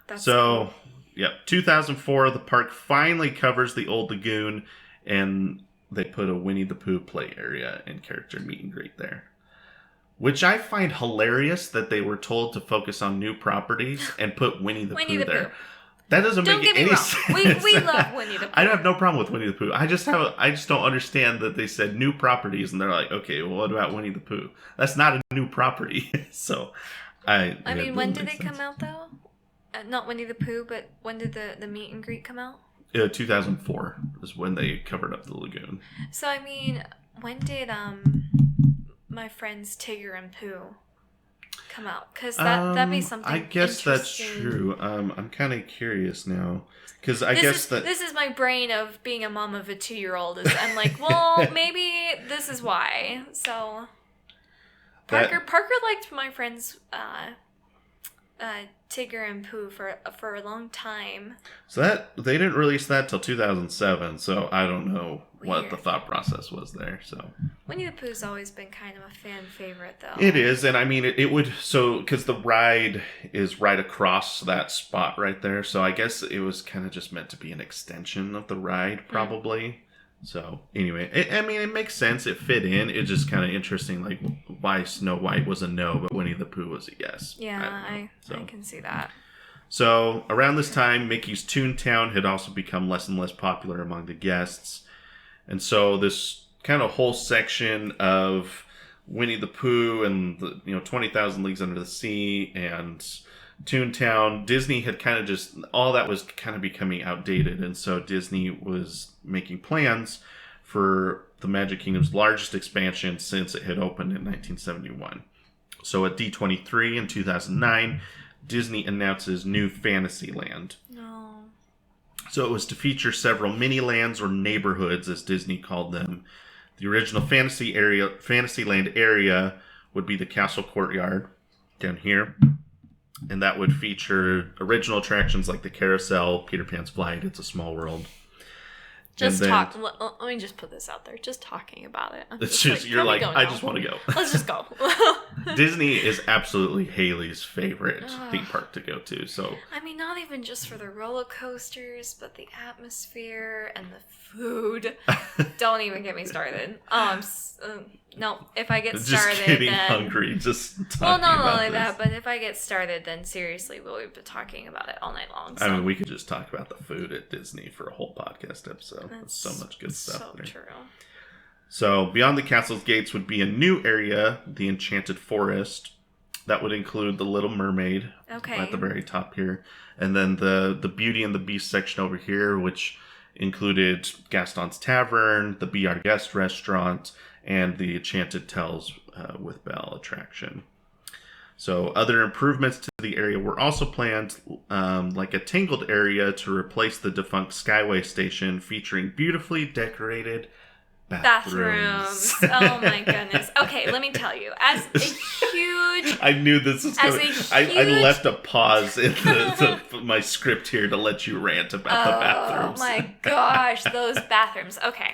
That's so, cool. yep, 2004, the park finally covers the old lagoon, and they put a Winnie the Pooh play area and character meet and greet there. Which I find hilarious that they were told to focus on new properties and put Winnie the Pooh there. Pooh. That doesn't Don't make get me any wrong. sense. We love Winnie the Pooh. I have no problem with Winnie the Pooh. I just don't understand that they said new properties and they're like, okay, well, what about Winnie the Pooh? That's not a new property. So, I mean, when did it come out though? Not Winnie the Pooh, but when did the meet and greet come out? 2004 is when they covered up the lagoon. So I mean, when did my friends Tigger and Pooh come out? Because that'd be something. I guess that's interesting. true. I'm kind of curious now because This is my brain of being a mom of a 2-year-old. I'm like, well, maybe this is why. So Parker liked my friends Tigger and Pooh for a long time. So that they didn't release that till 2007. So I don't know what Weird. the thought process was there. So Winnie the Pooh's always been kind of a fan favorite, though. it is, and I mean it would because the ride is right across that spot right there. So I guess it was kind of just meant to be an extension of the ride, probably. So anyway, it makes sense. It fit in. It's just kind of interesting, like why Snow White was a no, but Winnie the Pooh was a yes. Yeah, I can see that. So around this time, Mickey's Toontown had also become less and less popular among the guests. And so this kind of whole section of Winnie the Pooh and the 20,000 Leagues Under the Sea and Toontown, Disney had kind of just, all that was kind of becoming outdated. And so Disney was making plans for the Magic Kingdom's largest expansion since it had opened in 1971. So at D23 in 2009, Disney announces new Fantasyland. No. So it was to feature several mini lands or neighborhoods, as Disney called them. The original Fantasyland area would be the Castle Courtyard down here. And that would feature original attractions like the Carousel, Peter Pan's Flight, It's a Small World. Let me just put this out there. Just talking about it. It's just, you're like, I just want to go. Let's just go. Disney is absolutely Haley's favorite theme park to go to. So I mean, not even just for the roller coasters, but the atmosphere and the food. Don't even get me started. No, if I get started, just getting then hungry. Just talking well, not about only this. that, but if I get started, then seriously, we'll be talking about it all night long. So. I mean, we could just talk about the food at Disney for a whole podcast episode. There's so much good stuff so there. True. So beyond the castle's gates would be a new area, the Enchanted Forest, that would include the Little Mermaid at the very top here, and then the Beauty and the Beast section over here, which included Gaston's Tavern, the Be Our Guest restaurant, and the Enchanted Tales with Belle attraction. So other improvements to the area were also planned, like a Tangled area to replace the defunct Skyway station, featuring beautifully decorated bathrooms. Oh my goodness. Okay, let me tell you. As a huge... I knew this was going to... I left a pause in my script here to let you rant about the bathrooms. Oh my gosh, those bathrooms. Okay.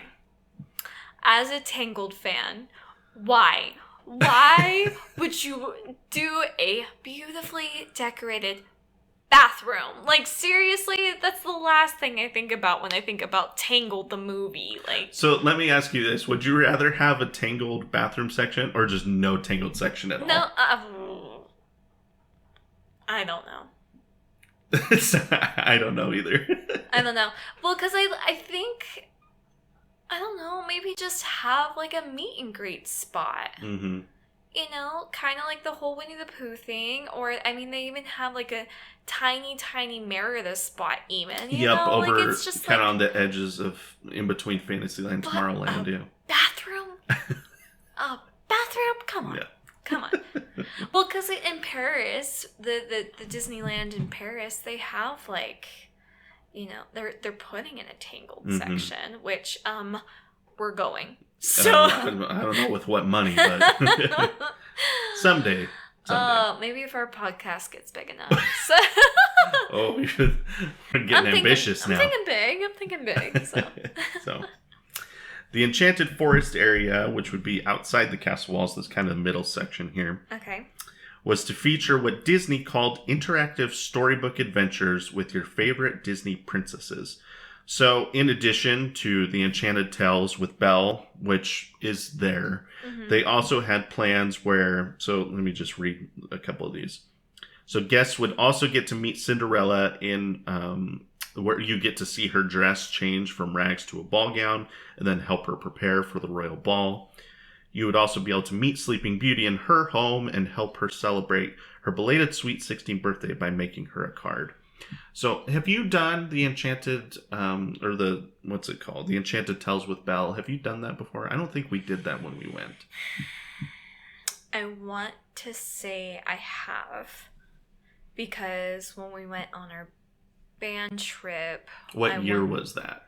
As a Tangled fan, why? Why would you do a beautifully decorated bathroom? Like, seriously, that's the last thing I think about when I think about Tangled the movie. Like, so let me ask you this: would you rather have a Tangled bathroom section or just no Tangled section at all? No, I don't know. I don't know either. I don't know. Well, because I think, I don't know, maybe just have like a meet and greet spot. Mm-hmm. You know, kind of like the whole Winnie the Pooh thing. Or, I mean, they even have like a tiny Merida spot even. You know? Over like, it's just kind of like, on the edges of, in between Fantasyland and Tomorrowland, yeah. Bathroom? A bathroom? Come on. Yeah. Come on. Well, because in Paris, the Disneyland in Paris, they have like, you know, they're putting in a Tangled section, which we're going. So I don't know with what money, but someday. Maybe if our podcast gets big enough. So oh, we're getting ambitious now. I'm thinking big. So. The Enchanted Forest area, which would be outside the castle walls, this kind of middle section here, okay, was to feature what Disney called interactive storybook adventures with your favorite Disney princesses. So, in addition to the Enchanted Tales with Belle, which is there, they also had plans where, so let me just read a couple of these. So, guests would also get to meet Cinderella in where you get to see her dress change from rags to a ball gown and then help her prepare for the royal ball. You would also be able to meet Sleeping Beauty in her home and help her celebrate her belated sweet 16th birthday by making her a card. So have you done the Enchanted, or the, what's it called? The Enchanted Tales with Belle. Have you done that before? I don't think we did that when we went. I want to say I have, because when we went on our band trip. What year was that?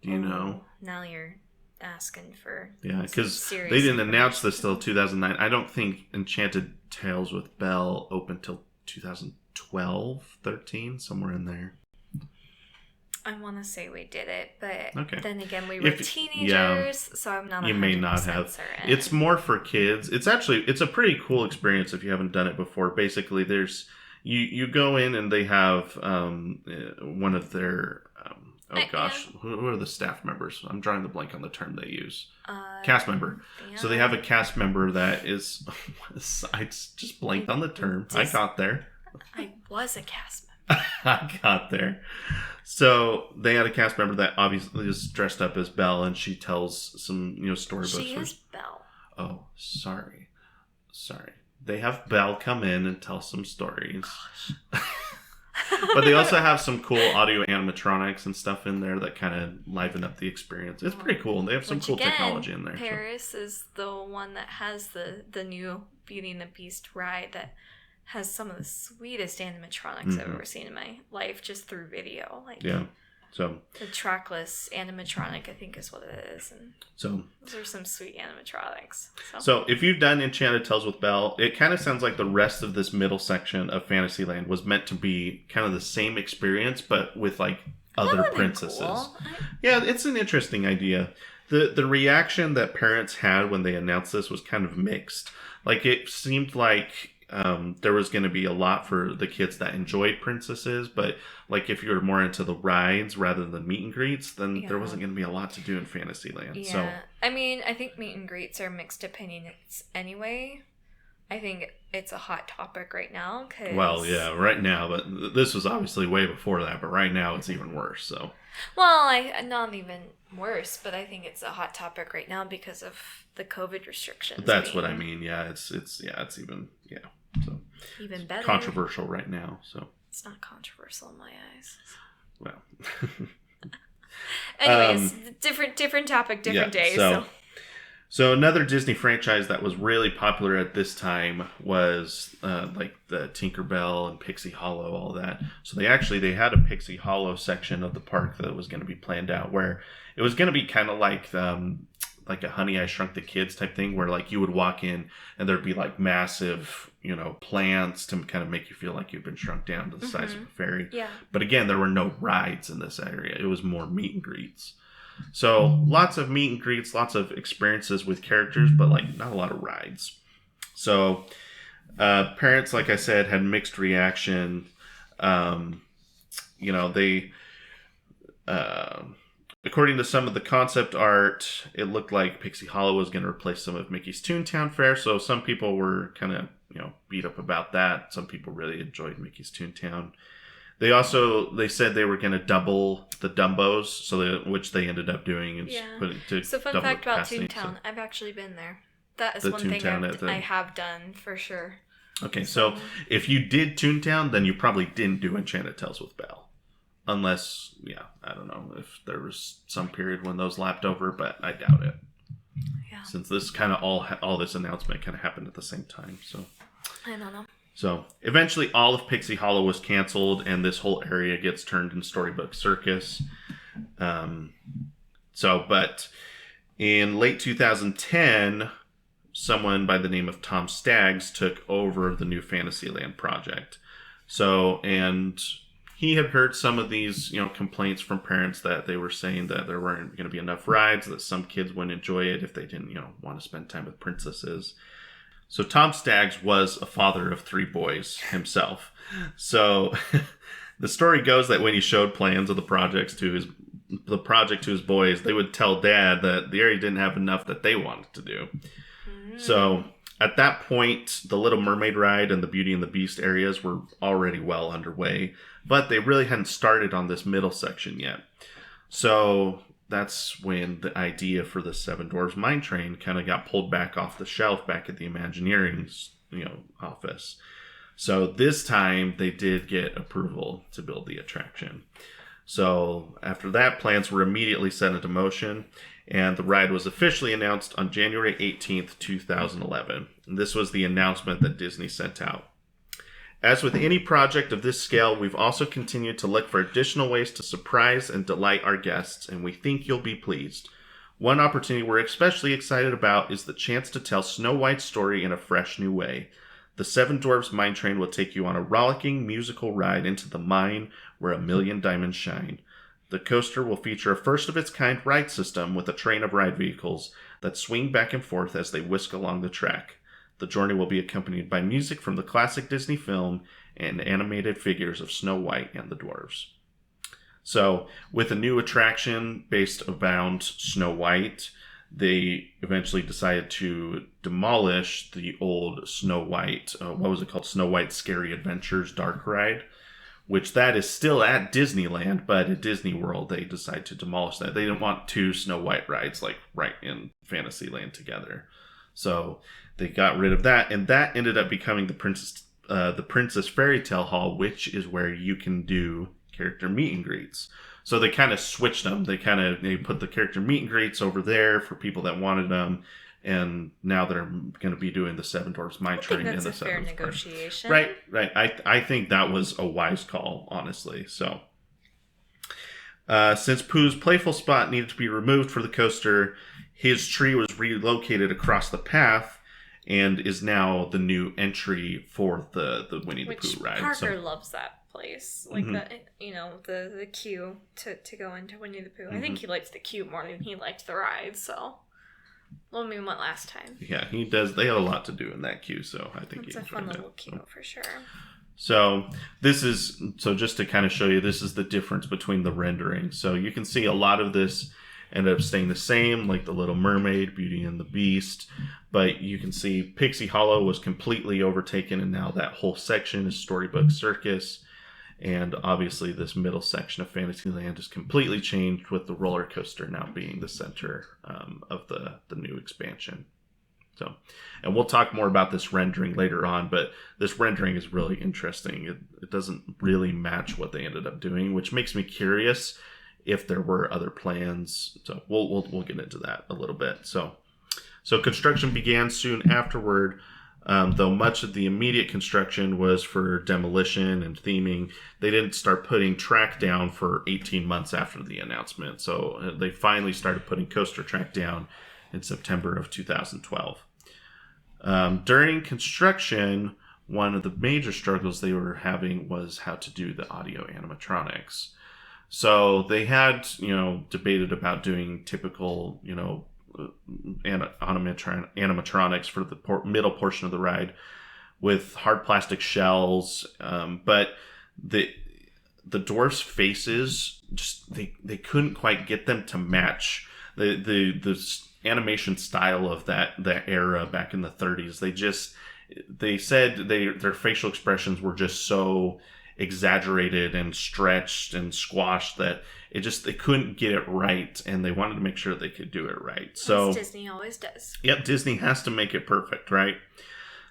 Do you know? Now you're asking for. Yeah, because they didn't announce this till 2009. I don't think Enchanted Tales with Belle opened till 2012, 13, somewhere in there. I want to say we did it, but okay. Then again, we were teenagers, so I'm not. You may not have. Certain. It's more for kids. It's a pretty cool experience if you haven't done it before. Basically, there's. You go in and they have one of their who are the staff members? I'm drawing the blank on the term they use. Cast member. Yeah. So they have a cast member that is I just blanked on the term. I got there. I was a cast member. I got there. So they had a cast member that obviously is dressed up as Belle, and she tells some storybooks. She is Belle. Oh, sorry. They have Belle come in and tell some stories. But they also have some cool audio animatronics and stuff in there that kind of liven up the experience. It's pretty cool. They have some cool technology in there. Paris is the one that has the new Beauty and the Beast ride that has some of the sweetest animatronics I've ever seen in my life, just through video. Yeah. So the trackless animatronic, I think, is what it is, and so those are some sweet animatronics. So if you've done Enchanted Tales with Belle, it kind of sounds like the rest of this middle section of Fantasyland was meant to be kind of the same experience, but with like other princesses. Cool. Yeah, it's an interesting idea. The reaction that parents had when they announced this was kind of mixed. Like it seemed like there was going to be a lot for the kids that enjoyed princesses, but like if you're more into the rides rather than meet and greets, then there wasn't going to be a lot to do in Fantasyland. Yeah. So I mean, I think meet and greets are mixed opinions anyway. I think it's a hot topic right now. Well, yeah, right now, but this was obviously way before that, but right now it's even worse. So well, not even worse, but I think it's a hot topic right now because of the COVID restrictions. That's what I mean. Yeah, it's even so even better. Controversial right now. So it's not controversial in my eyes. Well, anyways, different topic, different day. So another Disney franchise that was really popular at this time was like the Tinkerbell and Pixie Hollow, all that. So they had a Pixie Hollow section of the park that was going to be planned out, where it was going to be kind of like a Honey, I Shrunk the Kids type thing, where like you would walk in and there'd be like massive, plants to kind of make you feel like you've been shrunk down to the size of a fairy. Yeah. But again, there were no rides in this area. It was more meet and greets. So lots of meet and greets, lots of experiences with characters, but like not a lot of rides. So parents, like I said, had mixed reaction. They according to some of the concept art, it looked like Pixie Hollow was going to replace some of Mickey's Toontown Fair. So some people were kind of, beat up about that. Some people really enjoyed Mickey's Toontown. They said they were going to double the Dumbos, which they ended up doing. And putting to so fun fact about Toontown, I've actually been there. That is one thing I have done for sure. Okay, so if you did Toontown, then you probably didn't do Enchanted Tales with Belle. Unless, I don't know if there was some period when those lapped over, but I doubt it. Yeah. Since this kind of all this announcement kind of happened at the same time, so. I don't know. So eventually, all of Pixie Hollow was canceled, and this whole area gets turned into Storybook Circus. But in late 2010, someone by the name of Tom Staggs took over the new Fantasyland project. So, and he had heard some of these, complaints from parents that they were saying that there weren't going to be enough rides, that some kids wouldn't enjoy it if they didn't, want to spend time with princesses. So Tom Staggs was a father of 3 boys himself. So the story goes that when he showed plans of the project to his boys, they would tell Dad that the area didn't have enough that they wanted to do. So at that point, the Little Mermaid ride and the Beauty and the Beast areas were already well underway, but they really hadn't started on this middle section yet. So that's when the idea for the Seven Dwarfs Mine Train kind of got pulled back off the shelf back at the Imagineering's office. So this time they did get approval to build the attraction. So after that, plans were immediately set into motion, and the ride was officially announced on January 18th, 2011. And this was the announcement that Disney sent out. As with any project of this scale, we've also continued to look for additional ways to surprise and delight our guests, and we think you'll be pleased. One opportunity we're especially excited about is the chance to tell Snow White's story in a fresh new way. The Seven Dwarfs Mine Train will take you on a rollicking musical ride into the mine where 1,000,000 diamonds shine. The coaster will feature a first-of-its-kind ride system with a train of ride vehicles that swing back and forth as they whisk along the track. The journey will be accompanied by music from the classic Disney film and animated figures of Snow White and the Dwarves. So, with a new attraction based around Snow White, they eventually decided to demolish the old Snow White, what was it called? Snow White Scary Adventures Dark Ride, which that is still at Disneyland, but at Disney World, they decided to demolish that. They didn't want 2 Snow White rides, like, right in Fantasyland together. So they got rid of that, and that ended up becoming the Princess Fairy Tale Hall, which is where you can do character meet and greets. So they kind of switched them. They put the character meet and greets over there for people that wanted them, and now they're going to be doing the Seven Dwarfs Mine Train and the Seven Dwarfs negotiation. Right. I think that was a wise call, honestly. So, since Pooh's playful spot needed to be removed for the coaster, his tree was relocated across the path and is now the new entry for the Winnie the Pooh ride. Parker loves that place, like the queue to go into Winnie the Pooh. Mm-hmm. I think he likes the queue more than he liked the ride. So. Well, we went last time. Yeah, he does. They have a lot to do in that queue, so I think it's a fun little queue for sure. So just to kind of show you, this is the difference between the renderings. So you can see a lot of this ended up staying the same, like the Little Mermaid, Beauty and the Beast. But you can see Pixie Hollow was completely overtaken, and now that whole section is Storybook Circus. And obviously this middle section of Fantasyland is completely changed, with the roller coaster now being the center of the new expansion. So, and we'll talk more about this rendering later on, but this rendering is really interesting. It doesn't really match what they ended up doing, which makes me curious if there were other plans. So we'll get into that a little bit. So construction began soon afterward. Though much of the immediate construction was for demolition and theming, they didn't start putting track down for 18 months after the announcement. So they finally started putting coaster track down in September of 2012. During construction, one of the major struggles they were having was how to do the audio animatronics. So they had, debated about doing typical, animatronics for the middle portion of the ride with hard plastic shells. But the dwarfs' faces, just they couldn't quite get them to match the animation style of that era back in the 30s. They said their facial expressions were just so exaggerated and stretched and squashed that they couldn't get it right, and they wanted to make sure they could do it right. So as Disney always does. Yep, Disney has to make it perfect, right?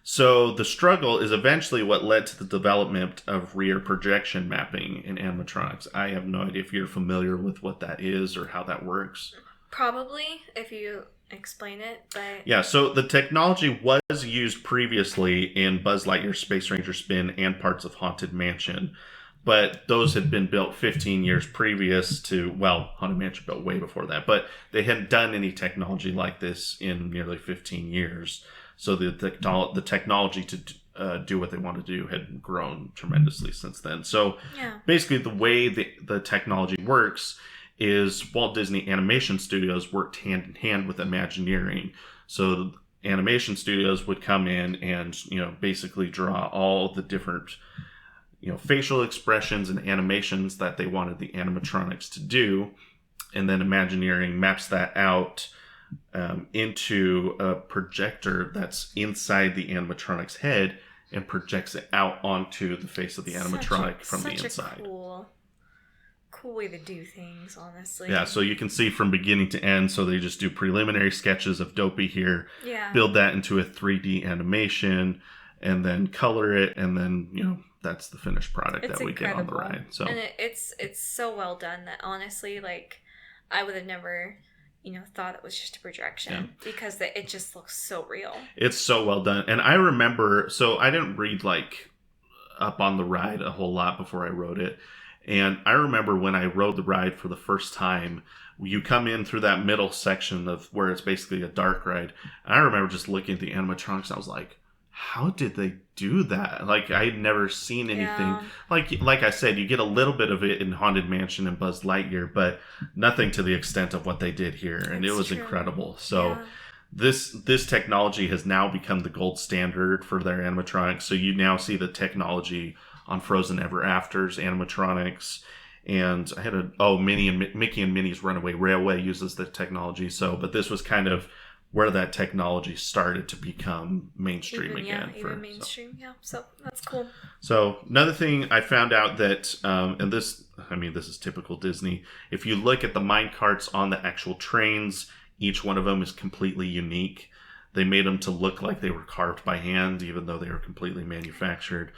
So the struggle is eventually what led to the development of rear projection mapping in animatronics. I have no idea if you're familiar with what that is or how that works. Probably, if you explain it, but... Yeah, so the technology was used previously in Buzz Lightyear's Space Ranger Spin and parts of Haunted Mansion, but those had been built 15 years previous to, well, Haunted Mansion built way before that, but they hadn't done any technology like this in nearly 15 years. So the technology to do what they want to do had grown tremendously since then. So basically the way the technology works is Walt Disney Animation Studios worked hand in hand with Imagineering. So animation studios would come in and, basically draw all the different, facial expressions and animations that they wanted the animatronics to do. And then Imagineering maps that out into a projector that's inside the animatronic's head and projects it out onto the face of the animatronic from the inside. Cool way to do things, honestly. Yeah, so you can see from beginning to end. So they just do preliminary sketches of Dopey here, build that into a 3D animation, and then color it, and then that's the finished product that we get on the ride. So and it's so well done that honestly, like, I would have never thought it was just a projection because it just looks so real. It's so well done, and I remember. So I didn't read up on the ride a whole lot before I rode it. And I remember when I rode the ride for the first time, you come in through that middle section of where it's basically a dark ride. And I remember just looking at the animatronics, and I was like, how did they do that? Like, I had never seen anything. Yeah. Like I said, you get a little bit of it in Haunted Mansion and Buzz Lightyear, but nothing to the extent of what they did here. And it was incredible. So this technology has now become the gold standard for their animatronics. So you now see the technology on Frozen Ever After's animatronics, and I had Mickey and Minnie's Runaway Railway uses the technology. So, but this was kind of where that technology started to become mainstream again. Even mainstream, So that's cool. So another thing I found out that, and this is typical Disney. If you look at the mine carts on the actual trains, each one of them is completely unique. They made them to look like they were carved by hand, even though they were completely manufactured.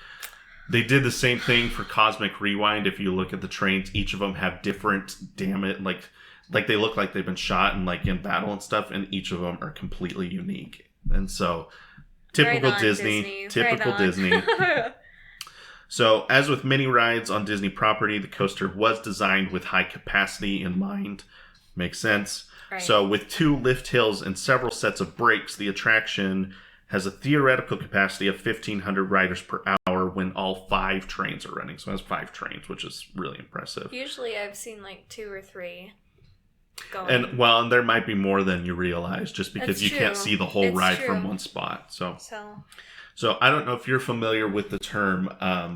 They did the same thing for Cosmic Rewind. If you look at the trains, each of them have different like they look like they've been shot and in battle and stuff, and each of them are completely unique. And so, typical Disney. Typical Disney. So, as with many rides on Disney property, the coaster was designed with high capacity in mind. Makes sense. Right. So, with 2 lift hills and several sets of brakes, the attraction has a theoretical capacity of 1,500 riders per hour when all 5 trains are running. So it has 5 trains, which is really impressive. Usually I've seen 2 or 3 going. And there might be more than you realize just because you can't see the whole ride from one spot. So I don't know if you're familiar with the term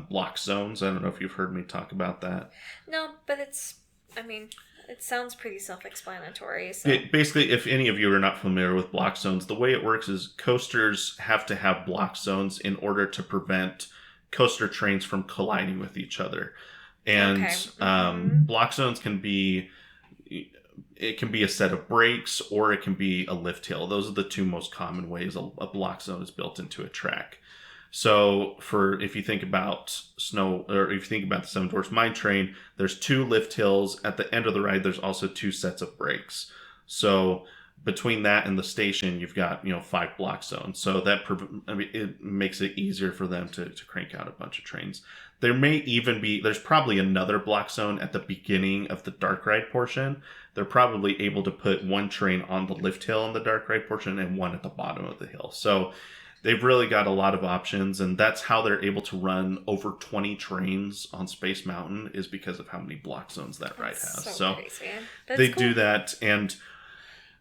block zones. I don't know if you've heard me talk about that. No, but it sounds pretty self-explanatory. So. Basically, if any of you are not familiar with block zones, the way it works is coasters have to have block zones in order to prevent coaster trains from colliding with each other. And block zones can be a set of brakes or it can be a lift hill. Those are the 2 most common ways a block zone is built into a track. So if you think about the Seven Dwarfs Mine Train, there's 2 lift hills. At the end of the ride, there's also 2 sets of brakes. So between that and the station, you've got 5 block zones. So that it makes it easier for them to crank out a bunch of trains. There's probably another block zone at the beginning of the dark ride portion. They're probably able to put 1 train on the lift hill in the dark ride portion and 1 at the bottom of the hill. So they've really got a lot of options, and that's how they're able to run over 20 trains on Space Mountain is because of how many block zones that ride has. So crazy. They do that, and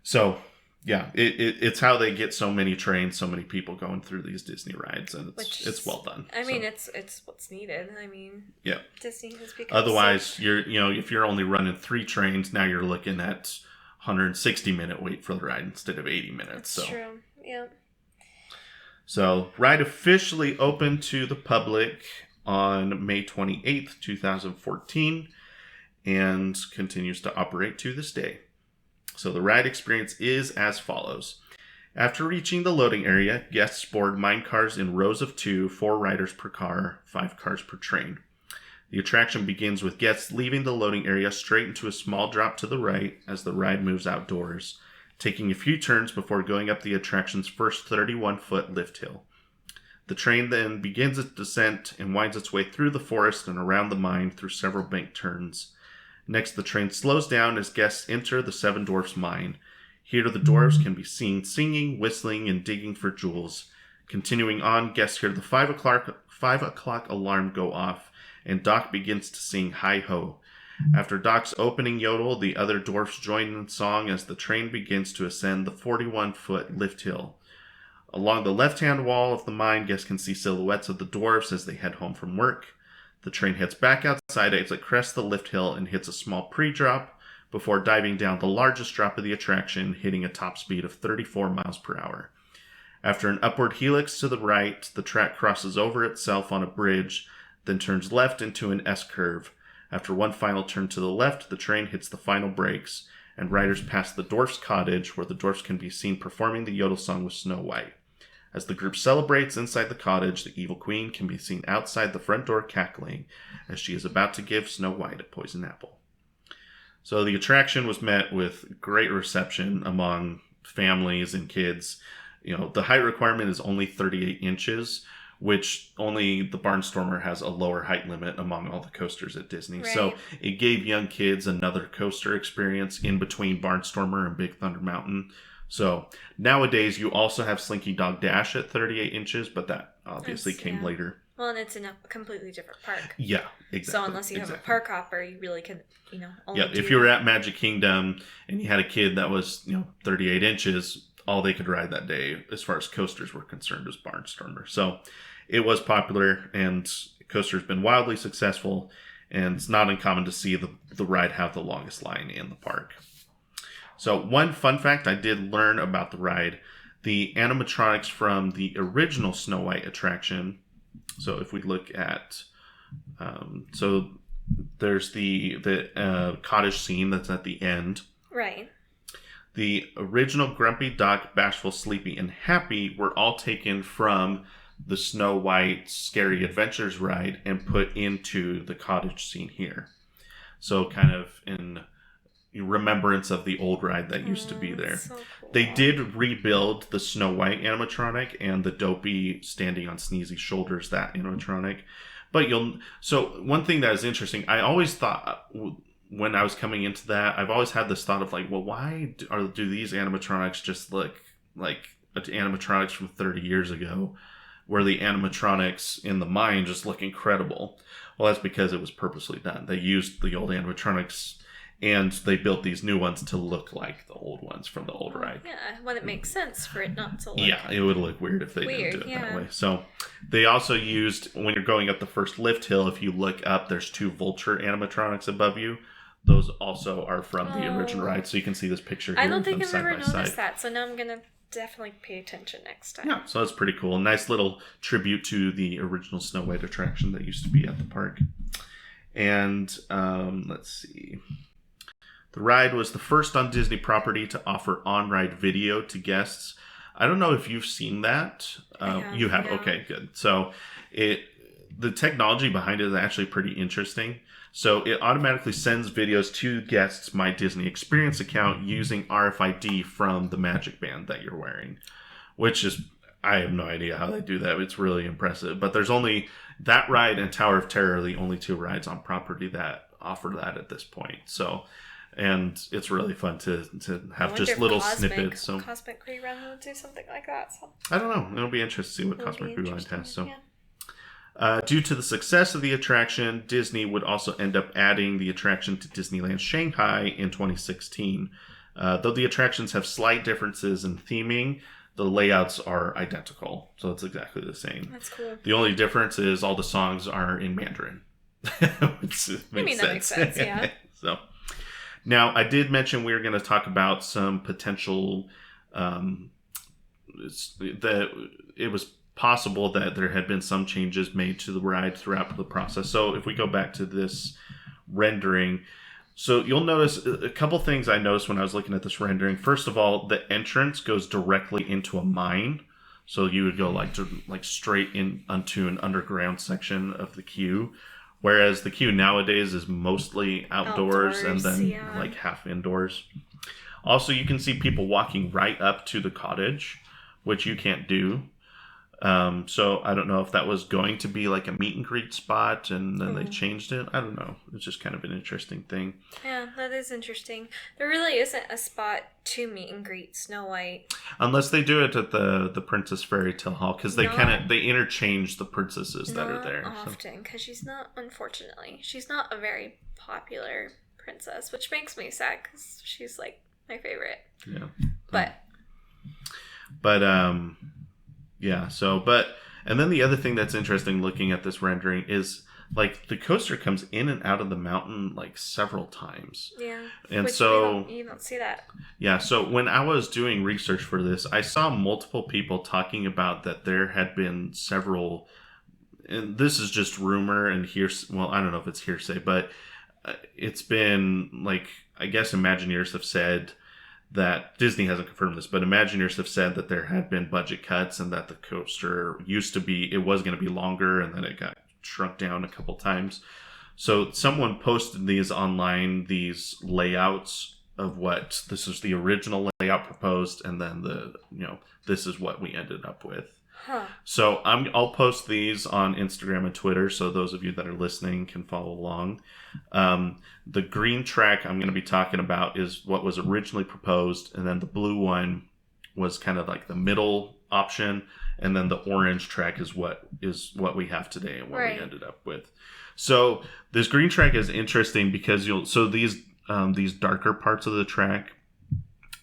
so Yeah, it's how they get so many trains, so many people going through these Disney rides, and it's well done. I mean, it's what's needed. I mean, yeah, Disney has become. Otherwise, if you're only running 3 trains, now you're looking at 160-minute wait for the ride instead of 80 minutes. That's true. Yeah. So, ride officially opened to the public on May 28th, 2014, and continues to operate to this day. So the ride experience is as follows. After reaching the loading area, guests board mine cars in rows of 2, 4 riders per car, 5 cars per train. The attraction begins with guests leaving the loading area straight into a small drop to the right as the ride moves outdoors, taking a few turns before going up the attraction's first 31-foot lift hill. The train then begins its descent and winds its way through the forest and around the mine through several bank turns. Next, the train slows down as guests enter the Seven Dwarfs Mine. Here, the dwarves can be seen singing, whistling, and digging for jewels. Continuing on, guests hear the 5 o'clock alarm go off, and Doc begins to sing Hi-Ho. After Doc's opening yodel, the other dwarfs join in song as the train begins to ascend the 41-foot lift hill. Along the left-hand wall of the mine, guests can see silhouettes of the dwarves as they head home from work. The train heads back outside as it crests the lift hill and hits a small pre-drop before diving down the largest drop of the attraction, hitting a top speed of 34 miles per hour. After an upward helix to the right, the track crosses over itself on a bridge, then turns left into an S-curve. After one final turn to the left, the train hits the final brakes, and riders pass the dwarf's cottage, where the dwarfs can be seen performing the yodel song with Snow White. As the group celebrates inside the cottage, the evil queen can be seen outside the front door cackling as she is about to give Snow White a poison apple. So the attraction was met with great reception among families and kids. The height requirement is only 38 inches, which only the Barnstormer has a lower height limit among all the coasters at Disney. Right. So it gave young kids another coaster experience in between Barnstormer and Big Thunder Mountain. So nowadays you also have Slinky Dog Dash at 38 inches, but that obviously came later. Well, and it's in a completely different park. Yeah, exactly. So unless you have a park hopper, you really can, only if you were at Magic Kingdom and you had a kid that was, 38 inches, all they could ride that day, as far as coasters were concerned, was Barnstormer. So it was popular, and the coaster's been wildly successful, and it's not uncommon to see the ride have the longest line in the park. So one fun fact I did learn about the ride, the animatronics from the original Snow White attraction. So if we look at, so there's the cottage scene that's at the end. Right. The original Grumpy, Doc, Bashful, Sleepy, and Happy were all taken from the Snow White Scary Adventures ride and put into the cottage scene here. So kind of in remembrance of the old ride that used to be there. So cool. They did rebuild the Snow White animatronic and the Dopey standing on Sneezy's shoulders, that animatronic. But so one thing that is interesting, I always thought when I was coming into that, I've always had this thought of like, well, why do these animatronics just look like animatronics from 30 years ago, where the animatronics in the mine just look incredible? Well, that's because it was purposely done. They used the old animatronics and they built these new ones to look like the old ones from the old ride. Yeah, well, it makes sense for it not to look... Yeah, it would look weird if they didn't do it that way. So they also used, when you're going up the first lift hill, if you look up, there's 2 vulture animatronics above you. Those also are from the original ride, so you can see this picture here. I don't think I've ever noticed that, so now I'm going to definitely pay attention next time. Yeah, so that's pretty cool. Nice little tribute to the original Snow White attraction that used to be at the park. And let's see. The ride was the first on Disney property to offer on-ride video to guests. I don't know if you've seen that. You have? Yeah. Okay, good. So the technology behind it is actually pretty interesting. So it automatically sends videos to guests' My Disney Experience account using RFID from the Magic Band that you're wearing, which is, I have no idea how they do that. It's really impressive. But there's only that ride and Tower of Terror, the only 2 rides on property that offer that at this point. So... And it's really fun to have just little snippets. So Cosmic Rerun will do something like that. So I don't know. It'll be interesting to see what Cosmic Rerun has. So, due to the success of the attraction, Disney would also end up adding the attraction to Disneyland Shanghai in 2016. Though the attractions have slight differences in theming, the layouts are identical. So it's exactly the same. That's cool. The only difference is all the songs are in Mandarin. Which makes sense. That makes sense, yeah. So now I did mention we were going to talk about some potential that it was possible that there had been some changes made to the ride throughout the process. So if we go back to this rendering, so you'll notice a couple things I noticed when I was looking at this rendering. First of all, the entrance goes directly into a mine. So you would go like straight in onto an underground section of the queue. Whereas the queue nowadays is mostly outdoors and then like half indoors. Also, you can see people walking right up to the cottage, which you can't do. So I don't know if that was going to be like a meet and greet spot and then they changed it. I don't know. It's just kind of an interesting thing. Yeah, that is interesting. There really isn't a spot to meet and greet Snow White. Unless they do it at the Princess Fairy Tale Hall, because they interchange the princesses that are there. Not often, because she's not a very popular princess, which makes me sad because she's like my favorite. Yeah. And then the other thing that's interesting looking at this rendering is like the coaster comes in and out of the mountain like several times. Yeah. And which so you don't see that. Yeah, so when I was doing research for this, I saw multiple people talking about that there had been several, and this is just rumor and well, I don't know if it's hearsay, but it's been like, I guess Imagineers have said that Disney hasn't confirmed this, but Imagineers have said that there had been budget cuts and that the coaster it was going to be longer and then it got shrunk down a couple times. So someone posted these online, these layouts of what this is the original layout proposed, and then this is what we ended up with. Huh. So I'll post these on Instagram and Twitter, so those of you that are listening can follow along. The green track I'm going to be talking about is what was originally proposed, and then the blue one was kind of like the middle option, and then the orange track is what we have today and what we ended up with. So this green track is interesting because these darker parts of the track,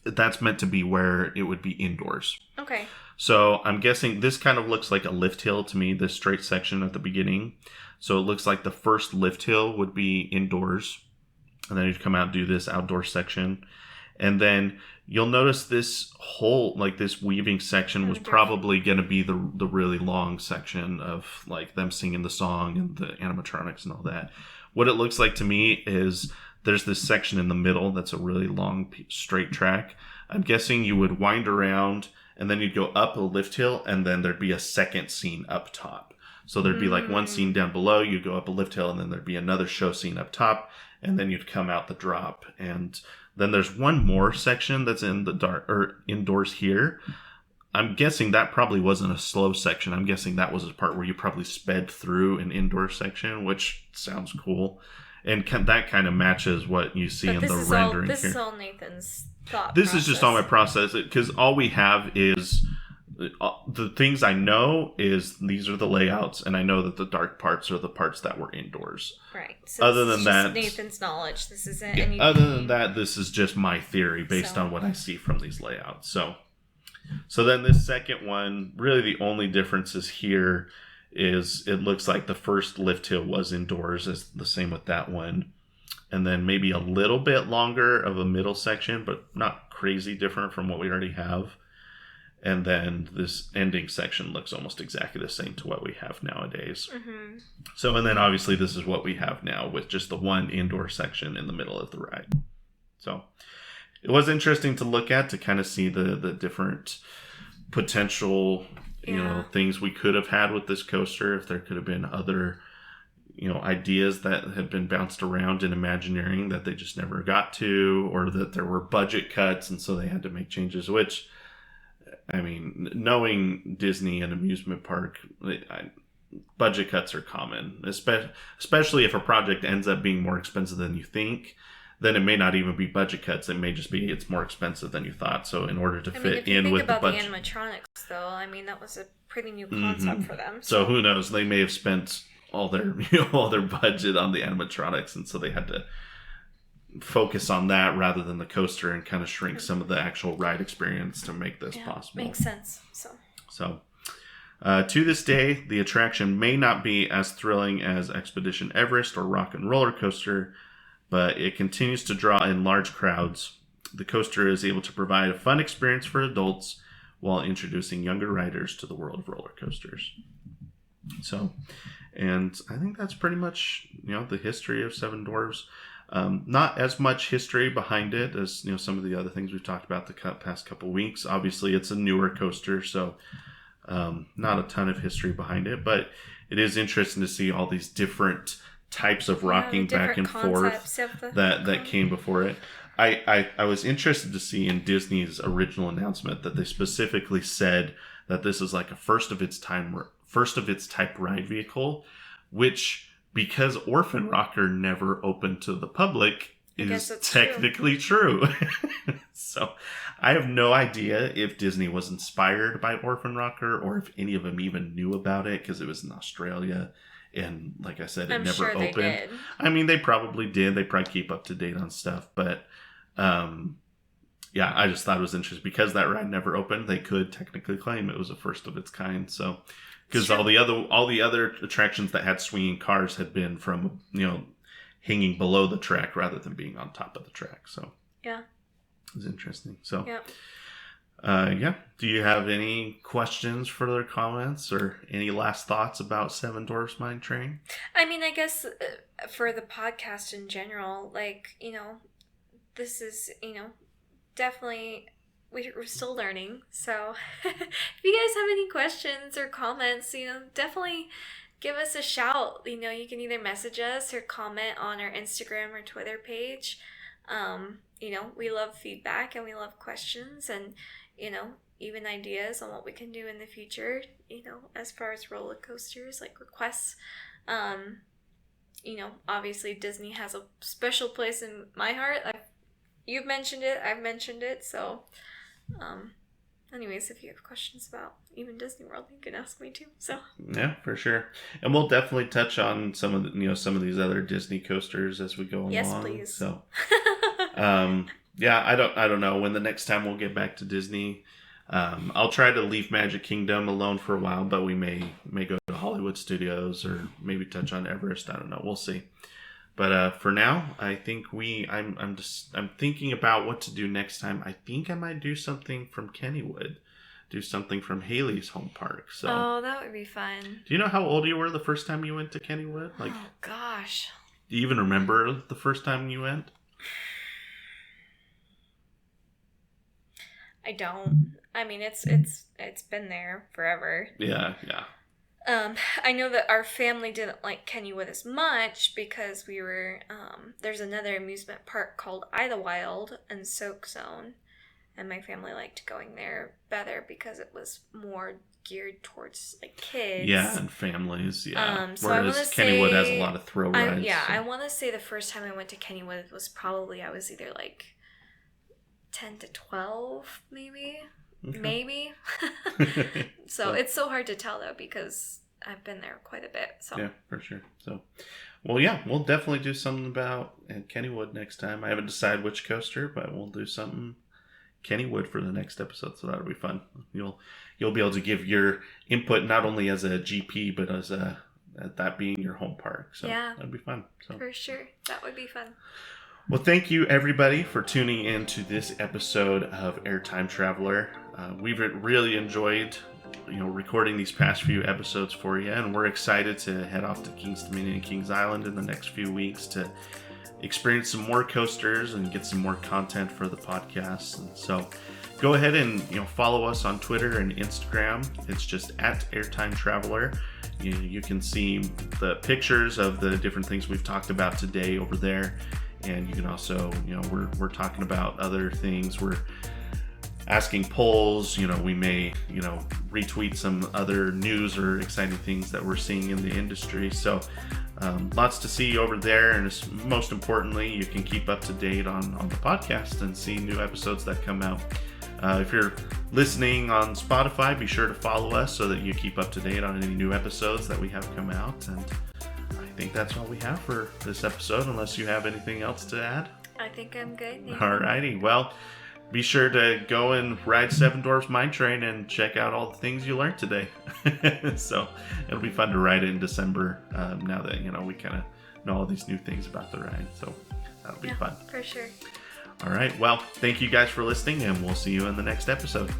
that's meant to be where it would be indoors. Okay. So I'm guessing this kind of looks like a lift hill to me, this straight section at the beginning. So it looks like the first lift hill would be indoors. And then you'd come out and do this outdoor section. And then you'll notice this whole, like this weaving section was probably going to be the really long section of like them singing the song and the animatronics and all that. What it looks like to me is there's this section in the middle that's a really long straight track. I'm guessing you would wind around and then you'd go up a lift hill and then there'd be a second scene up top. So there'd be like one scene down below, you'd go up a lift hill and then there'd be another show scene up top and then you'd come out the drop. And then there's one more section that's in the dark or indoors here. I'm guessing that probably wasn't a slow section. I'm guessing that was a part where you probably sped through an indoor section, which sounds cool. And that kind of matches what you see in the rendering here. This is all Nathan's thought This is just all my process, because all we have is the things I know is these are the layouts, and I know that the dark parts are the parts that were indoors. Right. So other than that, Nathan's knowledge. This isn't anything. Other than that, this is just my theory based on what I see from these layouts. So then this second one, really the only differences here is it looks like the first lift hill was indoors, as the same with that one. And then maybe a little bit longer of a middle section, but not crazy different from what we already have. And then this ending section looks almost exactly the same to what we have nowadays. Mm-hmm. So, and then obviously this is what we have now with just the one indoor section in the middle of the ride. So it was interesting to look at, to kind of see the different potential things we could have had with this coaster, if there could have been other ideas that had been bounced around in Imagineering that they just never got to, or that there were budget cuts and so they had to make changes, which, I mean, knowing Disney and amusement park, budget cuts are common, especially if a project ends up being more expensive than you think. Then it may not even be budget cuts. It may just be it's more expensive than you thought. So in order to fit in with the budget, the animatronics, though, I mean that was a pretty new concept for them. So who knows? They may have spent all their budget on the animatronics, and so they had to focus on that rather than the coaster and kind of shrink some of the actual ride experience to make this possible. Makes sense. So to this day, the attraction may not be as thrilling as Expedition Everest or Rock and Roller Coaster, but it continues to draw in large crowds. The coaster is able to provide a fun experience for adults while introducing younger riders to the world of roller coasters. So, and I think that's pretty much, the history of Seven Dwarfs. Not as much history behind it as, some of the other things we've talked about the past couple weeks. Obviously, it's a newer coaster, so not a ton of history behind it, but it is interesting to see all these different types of rocking back and forth that came before it. I was interested to see in Disney's original announcement that they specifically said that this is like a first of its type ride vehicle, which, because Orphan Rocker never opened to the public, is technically true. So I have no idea if Disney was inspired by Orphan Rocker or if any of them even knew about it, because it was in Australia. And like I said, it never opened. They did. I mean, they probably did. They probably keep up to date on stuff. But I just thought it was interesting. Because that ride never opened, they could technically claim it was a first of its kind. So, because all the other attractions that had swinging cars had been from, hanging below the track rather than being on top of the track. So yeah, it was interesting. So do you have any questions, further comments, or any last thoughts about Seven Dwarfs Mine Train? I mean, I guess for the podcast in general, this is, definitely, we're still learning. So if you guys have any questions or comments, definitely give us a shout. You can either message us or comment on our Instagram or Twitter page. We love feedback and we love questions and, even ideas on what we can do in the future, as far as roller coasters, like requests. Obviously Disney has a special place in my heart. You've mentioned it, I've mentioned it, so anyways, if you have questions about even Disney World, you can ask me too. So yeah, for sure. And we'll definitely touch on some of the, some of these other Disney coasters as we go along. Yes, please. So I don't know when the next time we'll get back to Disney. I'll try to leave Magic Kingdom alone for a while, but we may go to Hollywood Studios or maybe touch on Everest. I don't know. We'll see. But for now, I think I'm thinking about what to do next time. I think I might do something from Kennywood, do something from Haley's home park. So that would be fun. Do you know how old you were the first time you went to Kennywood? Oh gosh. Do you even remember the first time you went? I don't. I mean, it's been there forever. Yeah. I know that our family didn't like Kennywood as much because we were, there's another amusement park called Idlewild and Soak Zone, and my family liked going there better because it was more geared towards, kids. Yeah, and families, yeah. So whereas Kennywood has a lot of throw rides. I want to say the first time I went to Kennywood was probably, I was either, 10 to 12, maybe. Okay. Maybe. So it's so hard to tell though because I've been there quite a bit. So yeah, for sure. So, well, yeah, we'll definitely do something about Kennywood next time. I haven't decided which coaster, but we'll do something Kennywood for the next episode. So that'll be fun. You'll be able to give your input not only as a GP but as that being your home park. So yeah, that'd be fun. So for sure, that would be fun. Well, thank you everybody for tuning in to this episode of Airtime Traveler. We've really enjoyed, recording these past few episodes for you, and we're excited to head off to Kings Dominion and Kings Island in the next few weeks to experience some more coasters and get some more content for the podcast. And so, go ahead and follow us on Twitter and Instagram. It's just @Airtime Traveler. You can see the pictures of the different things we've talked about today over there. And you can also, we're talking about other things. We're asking polls. We may, retweet some other news or exciting things that we're seeing in the industry. So lots to see over there. And most importantly, you can keep up to date on the podcast and see new episodes that come out. If you're listening on Spotify, be sure to follow us so that you keep up to date on any new episodes that we have come out. And I think that's all we have for this episode, unless you have anything else to add. I think I'm good. Nathan. Alrighty. Well, be sure to go and ride Seven Dwarfs Mine Train and check out all the things you learned today. So it'll be fun to ride it in December now that, we kind of know all these new things about the ride. So that'll be fun. For sure. All right. Well, thank you guys for listening, and we'll see you in the next episode.